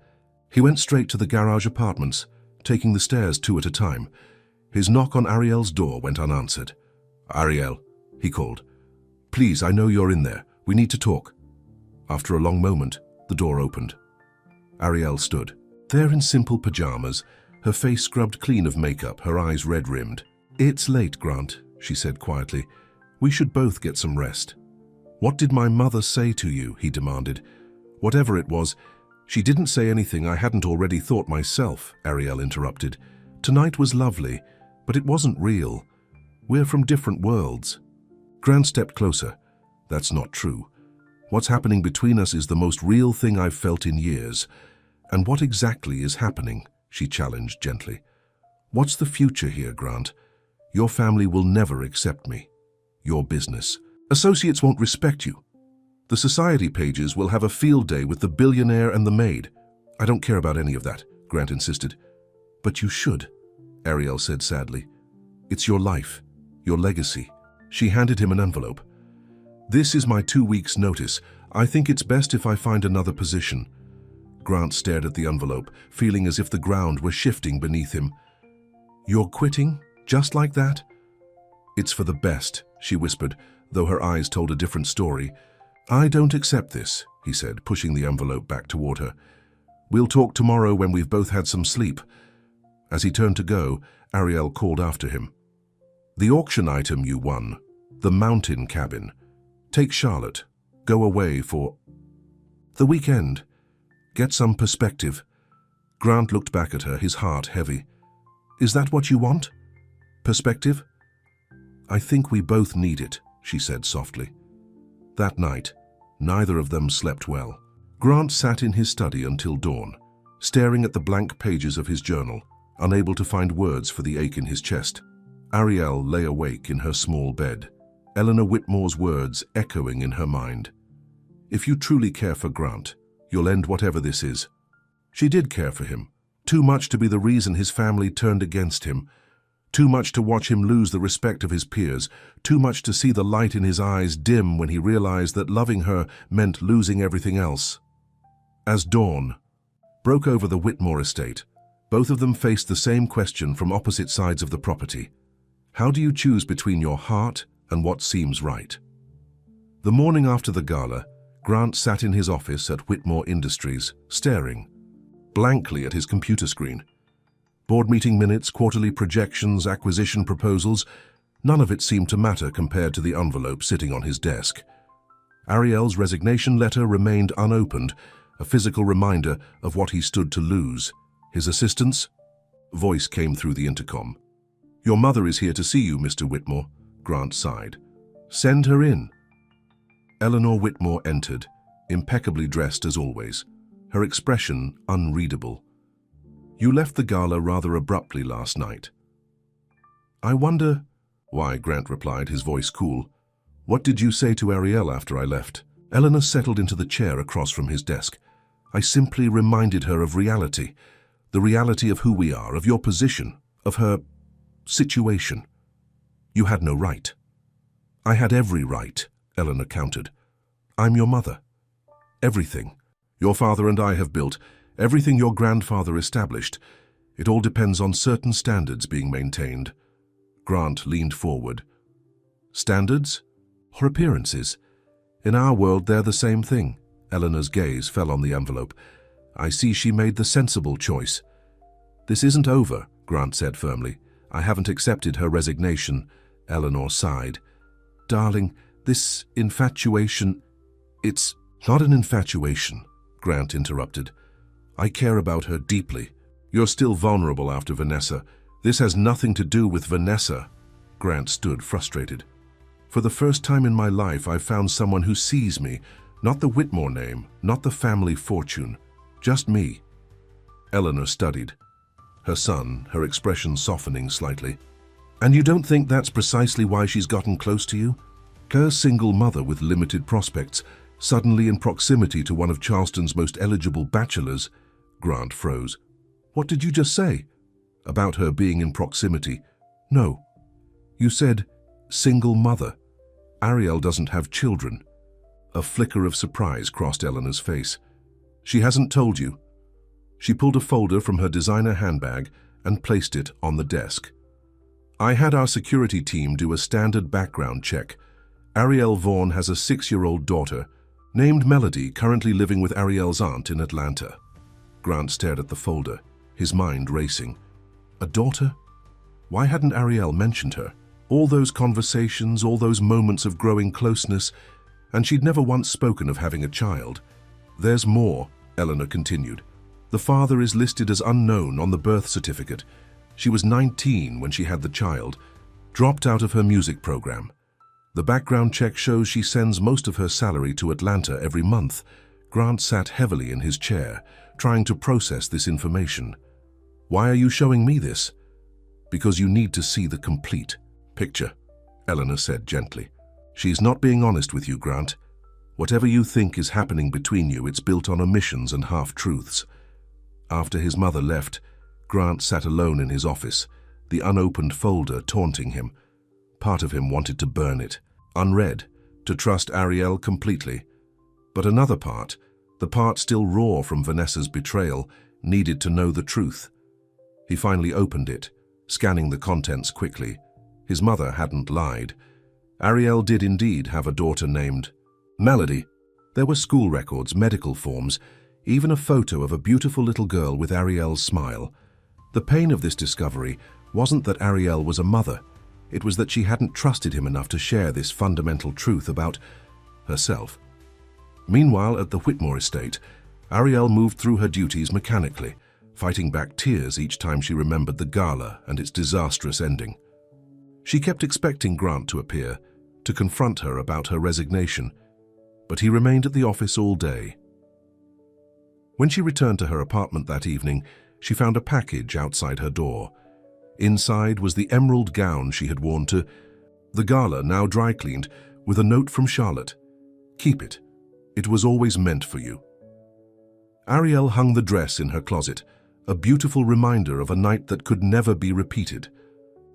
He went straight to the garage apartments, taking the stairs 2 at a time. His knock on Ariel's door went unanswered. Ariel, he called. Please, I know you're in there. We need to talk. After a long moment, the door opened. Ariel stood. There in simple pajamas, her face scrubbed clean of makeup, her eyes red-rimmed. "It's late, Grant," she said quietly. "We should both get some rest." "What did my mother say to you?" he demanded. "Whatever it was, she didn't say anything I hadn't already thought myself," Ariel interrupted. "Tonight was lovely, but it wasn't real. We're from different worlds." Grant stepped closer. "That's not true. What's happening between us is the most real thing I've felt in years." "And what exactly is happening?" she challenged gently. "What's the future here, Grant? Your family will never accept me. Your business. Associates won't respect you. The society pages will have a field day with the billionaire and the maid." "I don't care about any of that," Grant insisted. "But you should," Ariel said sadly. "It's your life, your legacy." She handed him an envelope. "This is my 2 weeks' notice. I think it's best if I find another position." Grant stared at the envelope, feeling as if the ground were shifting beneath him. "You're quitting? Just like that?" "It's for the best," she whispered, though her eyes told a different story. "I don't accept this," he said, pushing the envelope back toward her. "We'll talk tomorrow when we've both had some sleep." As he turned to go, Ariel called after him. "The auction item you won, the mountain cabin. Take Charlotte. Go away for the weekend. Get some perspective." Grant looked back at her, his heart heavy. "Is that what you want? Perspective?" "I think we both need it," she said softly. That night, neither of them slept well. Grant sat in his study until dawn, staring at the blank pages of his journal, unable to find words for the ache in his chest. Ariel lay awake in her small bed, Eleanor Whitmore's words echoing in her mind. "If you truly care for Grant, you'll end whatever this is." She did care for him, too much to be the reason his family turned against him, too much to watch him lose the respect of his peers, too much to see the light in his eyes dim when he realized that loving her meant losing everything else. As dawn broke over the Whitmore estate, both of them faced the same question from opposite sides of the property. How do you choose between your heart and what seems right? The morning after the gala, Grant sat in his office at Whitmore Industries, staring blankly at his computer screen. Board meeting minutes, quarterly projections, acquisition proposals, none of it seemed to matter compared to the envelope sitting on his desk. Ariel's resignation letter remained unopened, a physical reminder of what he stood to lose. His assistant's voice came through the intercom. "Your mother is here to see you, Mr. Whitmore," Grant sighed. "Send her in." Eleanor Whitmore entered, impeccably dressed as always, her expression unreadable. "You left the gala rather abruptly last night." "I wonder—" "Why," Grant replied, his voice cool. "What did you say to Ariel after I left?" Eleanor settled into the chair across from his desk. "I simply reminded her of reality, the reality of who we are, of your position, of her situation. You had no right." "I had every right," Eleanor countered. "I'm your mother. Everything your father and I have built, everything your grandfather established, it all depends on certain standards being maintained." Grant leaned forward. "Standards? Or appearances? In our world, they're the same thing." Eleanor's gaze fell on the envelope. "I see she made the sensible choice." "This isn't over," Grant said firmly. "I haven't accepted her resignation." Eleanor sighed. "Darling, this infatuation—" "It's not an infatuation," Grant interrupted. "I care about her deeply. You're still vulnerable after Vanessa. This has nothing to do with Vanessa." Grant stood frustrated. "For the first time in my life, I've found someone who sees me, not the Whitmore name, not the family fortune, just me." Eleanor studied, her son, her expression softening slightly. "And you don't think that's precisely why she's gotten close to you? Her single mother with limited prospects, suddenly in proximity to one of Charleston's most eligible bachelors." Grant froze. "What did you just say?" "About her being in proximity." "No. You said single mother. Ariel doesn't have children." A flicker of surprise crossed Eleanor's face. "She hasn't told you?" She pulled a folder from her designer handbag and placed it on the desk. "I had our security team do a standard background check. Ariel Vaughn has a 6-year-old daughter, named Melody, currently living with Ariel's aunt in Atlanta." Grant stared at the folder, his mind racing. A daughter? Why hadn't Ariel mentioned her? All those conversations, all those moments of growing closeness, and she'd never once spoken of having a child. There's more, Eleanor continued. The father is listed as unknown on the birth certificate. She was 19 when she had the child, dropped out of her music program. The background check shows she sends most of her salary to Atlanta every month. Grant sat heavily in his chair, trying to process this information. Why are you showing me this? Because you need to see the complete picture, Eleanor said gently. She's not being honest with you, Grant. Whatever you think is happening between you, it's built on omissions and half-truths. After his mother left, Grant sat alone in his office, the unopened folder taunting him. Part of him wanted to burn it, unread, to trust Ariel completely. But another part, the part still raw from Vanessa's betrayal, needed to know the truth. He finally opened it, scanning the contents quickly. His mother hadn't lied. Ariel did indeed have a daughter named Melody. There were school records, medical forms, even a photo of a beautiful little girl with Ariel's smile. The pain of this discovery wasn't that Ariel was a mother. It was that she hadn't trusted him enough to share this fundamental truth about herself. Meanwhile, at the Whitmore estate, Ariel moved through her duties mechanically, fighting back tears each time she remembered the gala and its disastrous ending. She kept expecting Grant to appear, to confront her about her resignation, but he remained at the office all day. When she returned to her apartment that evening, she found a package outside her door. Inside was the emerald gown she had worn to the gala, now dry cleaned, with a note from Charlotte. Keep it. It was always meant for you. Ariel hung the dress in her closet, a beautiful reminder of a night that could never be repeated.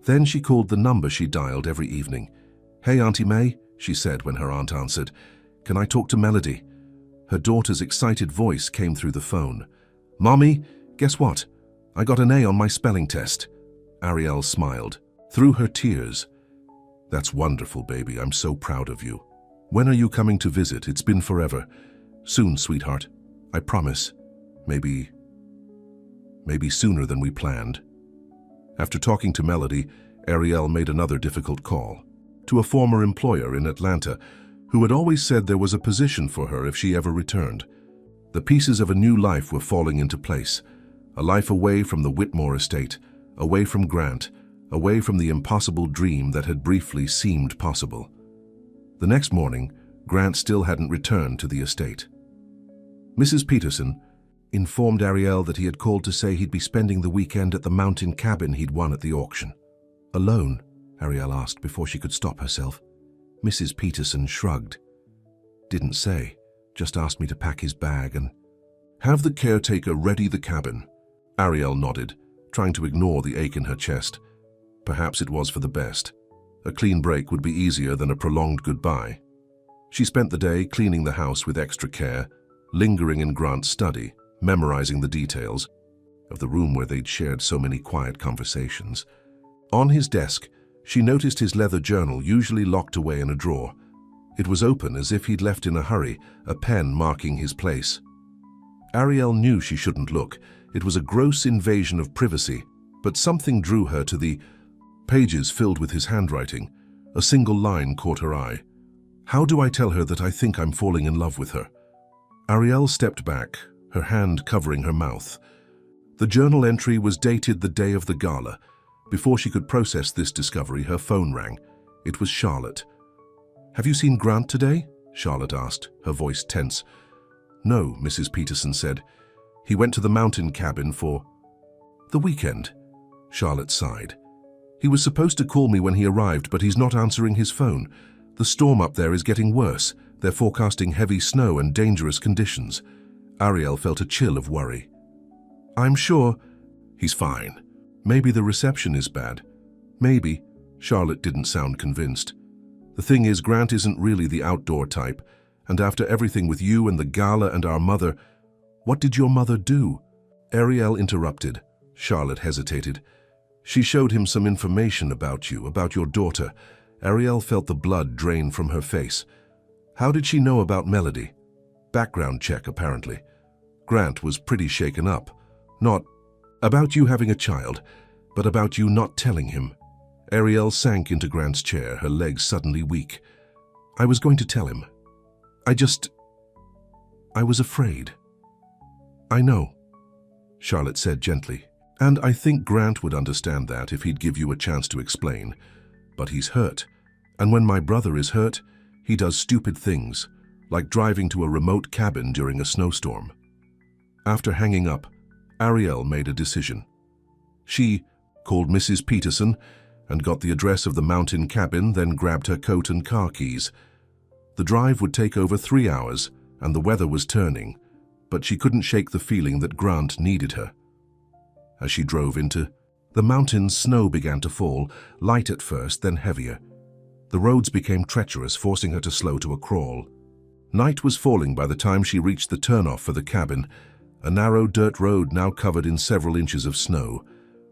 Then she called the number she dialed every evening. Hey, Auntie May, she said when her aunt answered. Can I talk to Melody? Her daughter's excited voice came through the phone. Mommy, guess what? I got an A on my spelling test. Ariel smiled, through her tears. That's wonderful, baby. I'm so proud of you. When are you coming to visit? It's been forever. Soon, sweetheart. I promise. Maybe sooner than we planned. After talking to Melody, Ariel made another difficult call. To a former employer in Atlanta, who had always said there was a position for her if she ever returned. The pieces of a new life were falling into place. A life away from the Whitmore estate, away from Grant, away from the impossible dream that had briefly seemed possible. The next morning, Grant still hadn't returned to the estate. Mrs. Peterson informed Ariel that he had called to say he'd be spending the weekend at the mountain cabin he'd won at the auction. Alone? Ariel asked before she could stop herself. Mrs. Peterson shrugged. Didn't say, just asked me to pack his bag and have the caretaker ready the cabin. Ariel nodded, trying to ignore the ache in her chest. Perhaps it was for the best. A clean break would be easier than a prolonged goodbye. She spent the day cleaning the house with extra care, lingering in Grant's study, memorizing the details of the room where they'd shared so many quiet conversations. On his desk, she noticed his leather journal, usually locked away in a drawer. It was open as if he'd left in a hurry, a pen marking his place. Ariel knew she shouldn't look. It was a gross invasion of privacy, but something drew her to the pages filled with his handwriting. A single line caught her eye. How do I tell her that I think I'm falling in love with her? Ariel stepped back, her hand covering her mouth. The journal entry was dated the day of the gala. Before she could process this discovery, her phone rang. It was Charlotte. Have you seen Grant today? Charlotte asked, her voice tense. No, Mrs. Peterson said. He went to the mountain cabin for the weekend. Charlotte sighed. He was supposed to call me when he arrived, but he's not answering his phone. The storm up there is getting worse. They're forecasting heavy snow and dangerous conditions. Ariel felt a chill of worry. I'm sure he's fine. Maybe the reception is bad. Maybe. Charlotte didn't sound convinced. The thing is, Grant isn't really the outdoor type, and after everything with you and the gala and our mother, what did your mother do? Ariel interrupted. Charlotte hesitated. She showed him some information about you, about your daughter. Ariel felt the blood drain from her face. How did she know about Melody? Background check, apparently. Grant was pretty shaken up. Not about you having a child, But about you not telling him. Ariel sank into Grant's chair, her legs suddenly weak. I was going to tell him. I was afraid. I know, Charlotte said gently. And I think Grant would understand that if he'd give you a chance to explain. But he's hurt. And when my brother is hurt, he does stupid things, like driving to a remote cabin during a snowstorm. After hanging up, Ariel made a decision. She called Mrs. Peterson and got the address of the mountain cabin, then grabbed her coat and car keys. The drive would take over 3 hours, and the weather was turning, but she couldn't shake the feeling that Grant needed her. As she drove into the mountains, snow began to fall, light at first, then heavier. The roads became treacherous, forcing her to slow to a crawl. Night was falling by the time she reached the turnoff for the cabin, a narrow dirt road now covered in several inches of snow.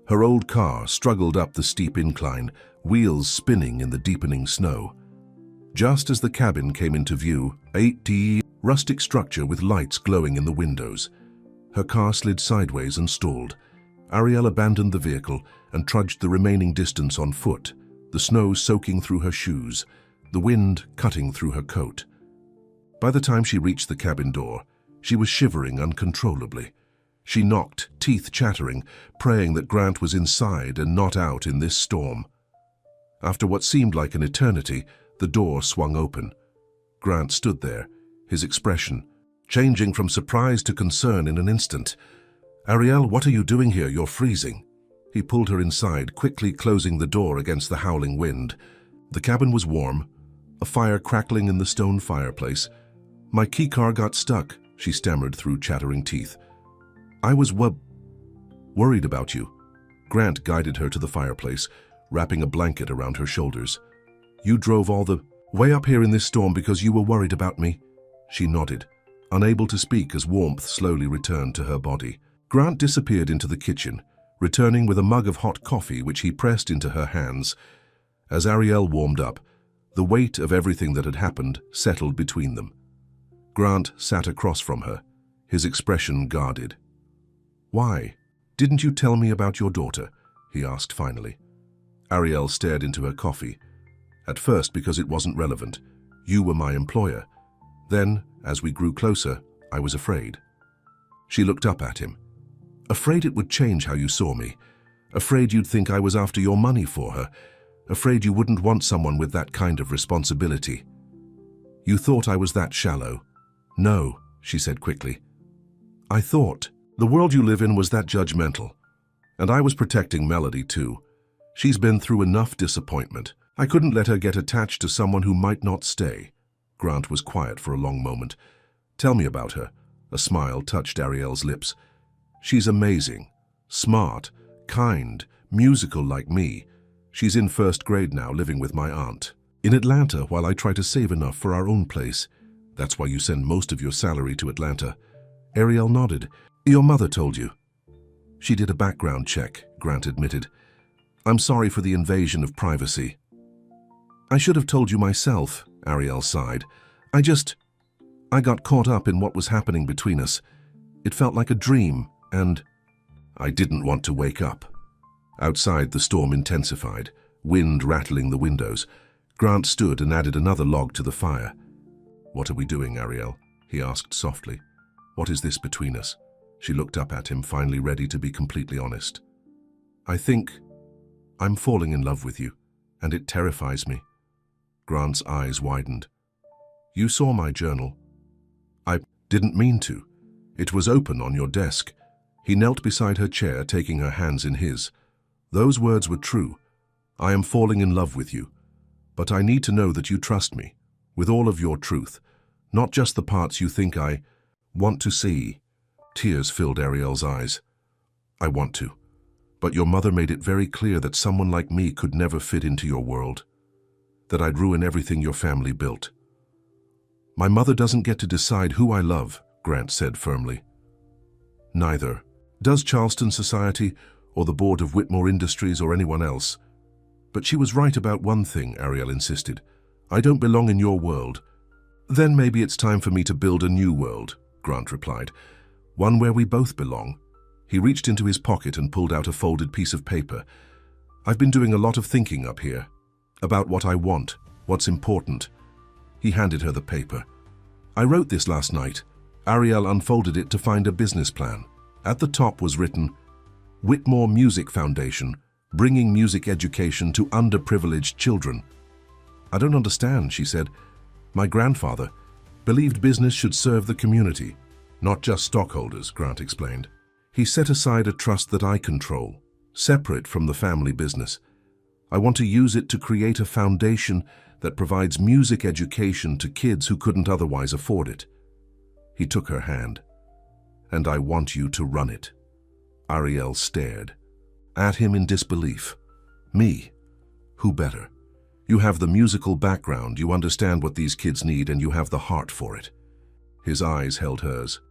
Her old car struggled up the steep incline, wheels spinning in the deepening snow. Just as the cabin came into view, a rustic structure with lights glowing in the windows. Her car slid sideways and stalled. Ariel abandoned the vehicle and trudged the remaining distance on foot, the snow soaking through her shoes, the wind cutting through her coat. By the time she reached the cabin door, she was shivering uncontrollably. She knocked, teeth chattering, praying that Grant was inside and not out in this storm. After what seemed like an eternity, the door swung open. Grant stood there, his expression changing from surprise to concern in an instant. Ariel, what are you doing here? You're freezing. He pulled her inside, quickly closing the door against the howling wind. The cabin was warm, a fire crackling in the stone fireplace. My keycar got stuck, she stammered through chattering teeth. I was worried about you. Grant guided her to the fireplace, wrapping a blanket around her shoulders. You drove all the way up here in this storm because you were worried about me? She nodded, unable to speak as warmth slowly returned to her body. Grant disappeared into the kitchen, returning with a mug of hot coffee which he pressed into her hands. As Ariel warmed up, the weight of everything that had happened settled between them. Grant sat across from her, his expression guarded. Why? Didn't you tell me about your daughter? He asked finally. Ariel stared into her coffee. At first because it wasn't relevant. You were my employer. Then, as we grew closer, I was afraid. She looked up at him. Afraid it would change how you saw me. Afraid you'd think I was after your money for her. Afraid you wouldn't want someone with that kind of responsibility. You thought I was that shallow. No, she said quickly. I thought the world you live in was that judgmental. And I was protecting Melody too. She's been through enough disappointment. I couldn't let her get attached to someone who might not stay. Grant was quiet for a long moment. Tell me about her. A smile touched Ariel's lips. She's amazing, smart, kind, musical like me. She's in first grade now, living with my aunt. In Atlanta, while I try to save enough for our own place. That's why you send most of your salary to Atlanta. Ariel nodded. Your mother told you. She did a background check, Grant admitted. I'm sorry for the invasion of privacy. I should have told you myself, Ariel sighed. I got caught up in what was happening between us. It felt like a dream, and I didn't want to wake up. Outside, the storm intensified, wind rattling the windows. Grant stood and added another log to the fire. What are we doing, Ariel? He asked softly. What is this between us? She looked up at him, finally ready to be completely honest. I think I'm falling in love with you, and it terrifies me. Grant's eyes widened. You saw my journal. I didn't mean to. It was open on your desk. He knelt beside her chair, taking her hands in his. Those words were true. I am falling in love with you. But I need to know that you trust me, with all of your truth, not just the parts you think I want to see. Tears filled Ariel's eyes. I want to. But your mother made it very clear that someone like me could never fit into your world. That I'd ruin everything your family built. My mother doesn't get to decide who I love, Grant said firmly. Neither does Charleston Society or the board of Whitmore Industries or anyone else. But she was right about one thing, Ariel insisted. I don't belong in your world. Then maybe it's time for me to build a new world, Grant replied. One where we both belong. He reached into his pocket and pulled out a folded piece of paper. "I've been doing a lot of thinking up here. About what I want, what's important." He handed her the paper. "I wrote this last night." Ariel unfolded it to find a business plan. At the top was written, "Whitmore Music Foundation, bringing music education to underprivileged children." "I don't understand," she said. "My grandfather believed business should serve the community, not just stockholders," Grant explained. "He set aside a trust that I control, separate from the family business. I want to use it to create a foundation that provides music education to kids who couldn't otherwise afford it." He took her hand. "And I want you to run it." Ariel stared at him in disbelief. "Me? Who better? You have the musical background, you understand what these kids need, and you have the heart for it." His eyes held hers.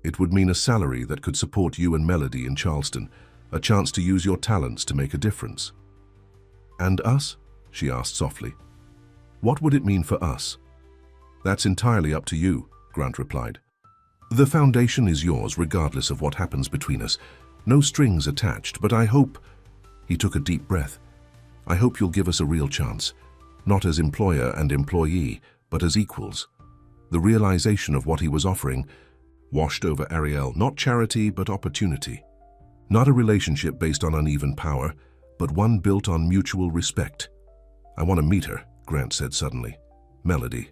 "It would mean a salary that could support you and Melody in Charleston, a chance to use your talents to make a difference." "And us?" she asked softly. "What would it mean for us?" "That's entirely up to you," Grant replied. "The foundation is yours regardless of what happens between us. No strings attached, but I hope—" He took a deep breath. "I hope you'll give us a real chance, not as employer and employee, but as equals." The realization of what he was offering washed over Ariel. Not charity, but opportunity. Not a relationship based on uneven power, but one built on mutual respect. "I want to meet her," Grant said suddenly. "Melody.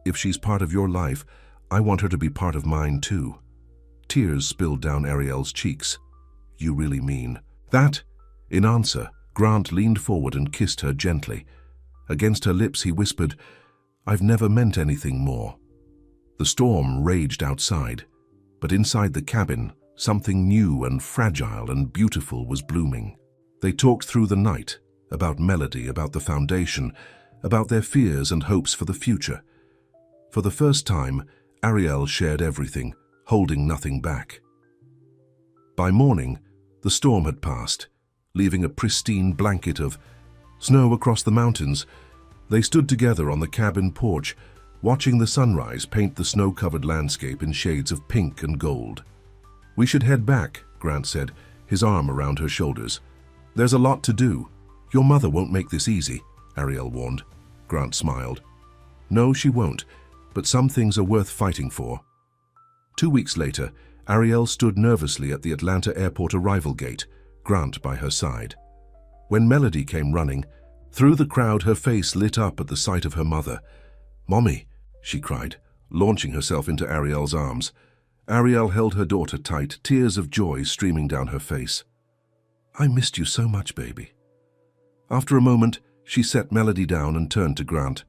If she's part of your life, I want her to be part of mine too." Tears spilled down Ariel's cheeks. "You really mean that?" In answer, Grant leaned forward and kissed her gently. Against her lips he whispered, "I've never meant anything more." The storm raged outside, but inside the cabin, something new and fragile and beautiful was blooming. They talked through the night, about Melody, about the foundation, about their fears and hopes for the future. For the first time, Ariel shared everything, holding nothing back. By morning, the storm had passed, leaving a pristine blanket of snow across the mountains. They stood together on the cabin porch, watching the sunrise paint the snow-covered landscape in shades of pink and gold. "We should head back," Grant said, his arm around her shoulders. "There's a lot to do. Your mother won't make this easy," Ariel warned. Grant smiled. "No, she won't, but some things are worth fighting for." 2 weeks later, Ariel stood nervously at the Atlanta airport arrival gate, Grant by her side. When Melody came running, through the crowd her face lit up at the sight of her mother. "Mommy," she cried, launching herself into Ariel's arms. Ariel held her daughter tight, tears of joy streaming down her face. "I missed you so much, baby." After a moment, she set Melody down and turned to Grant.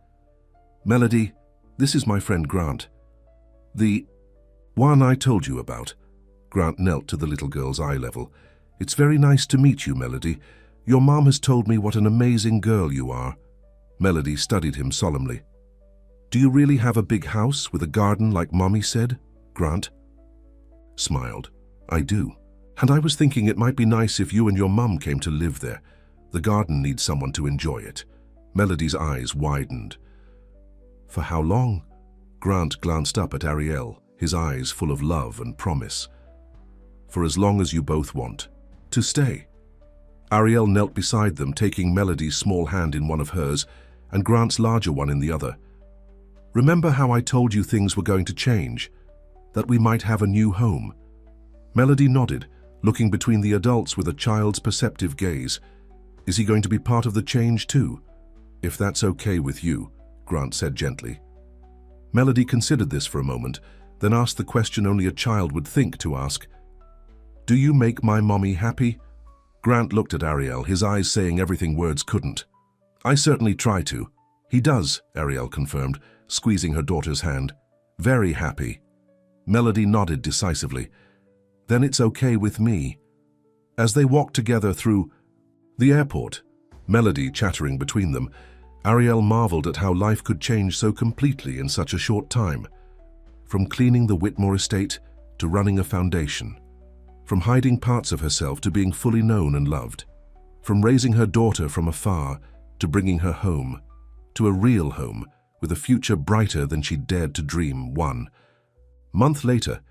"Melody, this is my friend Grant. The one I told you about." Grant knelt to the little girl's eye level. "It's very nice to meet you, Melody. Your mom has told me what an amazing girl you are." Melody studied him solemnly. "Do you really have a big house with a garden like Mommy said?" Grant smiled. "I do. And I was thinking it might be nice if you and your mum came to live there. The garden needs someone to enjoy it." Melody's eyes widened. "For how long?" Grant glanced up at Ariel, his eyes full of love and promise. "For as long as you both want. To stay." Ariel knelt beside them, taking Melody's small hand in one of hers and Grant's larger one in the other. "Remember how I told you things were going to change? That we might have a new home?" Melody nodded, looking between the adults with a child's perceptive gaze. "Is he going to be part of the change too?" "If that's okay with you," Grant said gently. Melody considered this for a moment, then asked the question only a child would think to ask. "Do you make my mommy happy?" Grant looked at Ariel, his eyes saying everything words couldn't. "I certainly try to." "He does," Ariel confirmed, squeezing her daughter's hand. "Very happy." Melody nodded decisively. "Then it's okay with me." As they walked together through the airport, Melody chattering between them, Ariel marveled at how life could change so completely in such a short time. From cleaning the Whitmore estate to running a foundation. From hiding parts of herself to being fully known and loved. From raising her daughter from afar to bringing her home. To a real home with a future brighter than she dared to dream. 1 month later,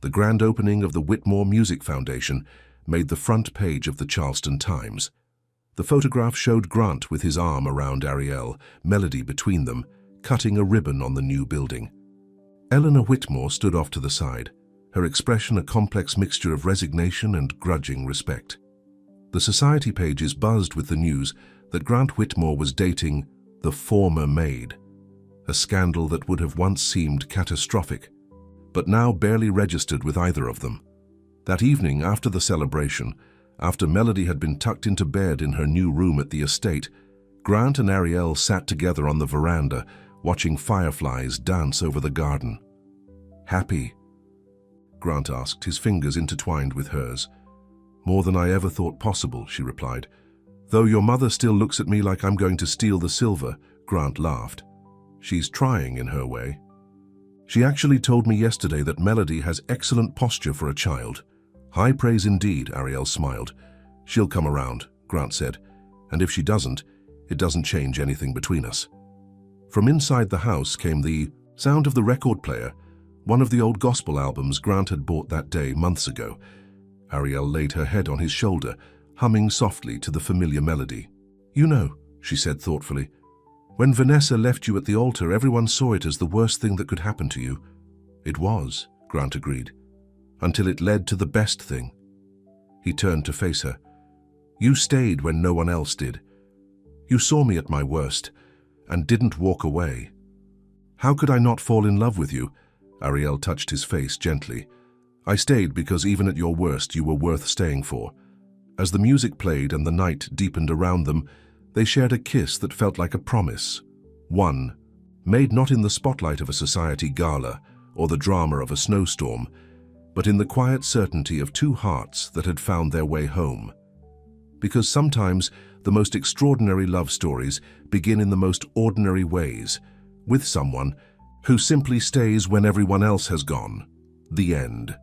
The grand opening of the Whitmore Music Foundation made the front page of the Charleston Times. The photograph showed Grant with his arm around Ariel, Melody between them, cutting a ribbon on the new building. Eleanor Whitmore stood off to the side, her expression a complex mixture of resignation and grudging respect. The society pages buzzed with the news that Grant Whitmore was dating the former Maid, a scandal that would have once seemed catastrophic, but now barely registered with either of them. That evening, after the celebration, after Melody had been tucked into bed in her new room at the estate, Grant and Ariel sat together on the veranda, watching fireflies dance over the garden. "Happy?" Grant asked, his fingers intertwined with hers. "More than I ever thought possible," she replied. "Though your mother still looks at me like I'm going to steal the silver," Grant laughed. "She's trying in her way. She actually told me yesterday that Melody has excellent posture for a child." "High praise indeed," Ariel smiled. "She'll come around," Grant said, "and if she doesn't, it doesn't change anything between us." From inside the house came the sound of the record player, one of the old gospel albums Grant had bought that day months ago. Ariel laid her head on his shoulder, humming softly to the familiar melody. "You know," she said thoughtfully, "when Vanessa left you at the altar, everyone saw it as the worst thing that could happen to you." "It was," Grant agreed, "until it led to the best thing." He turned to face her. "You stayed when no one else did. You saw me at my worst and didn't walk away." "How could I not fall in love with you?" Ariel touched his face gently. "I stayed because even at your worst you were worth staying for." As the music played and the night deepened around them, they shared a kiss that felt like a promise. One, made not in the spotlight of a society gala or the drama of a snowstorm, but in the quiet certainty of two hearts that had found their way home. Because sometimes the most extraordinary love stories begin in the most ordinary ways, with someone who simply stays when everyone else has gone. The end.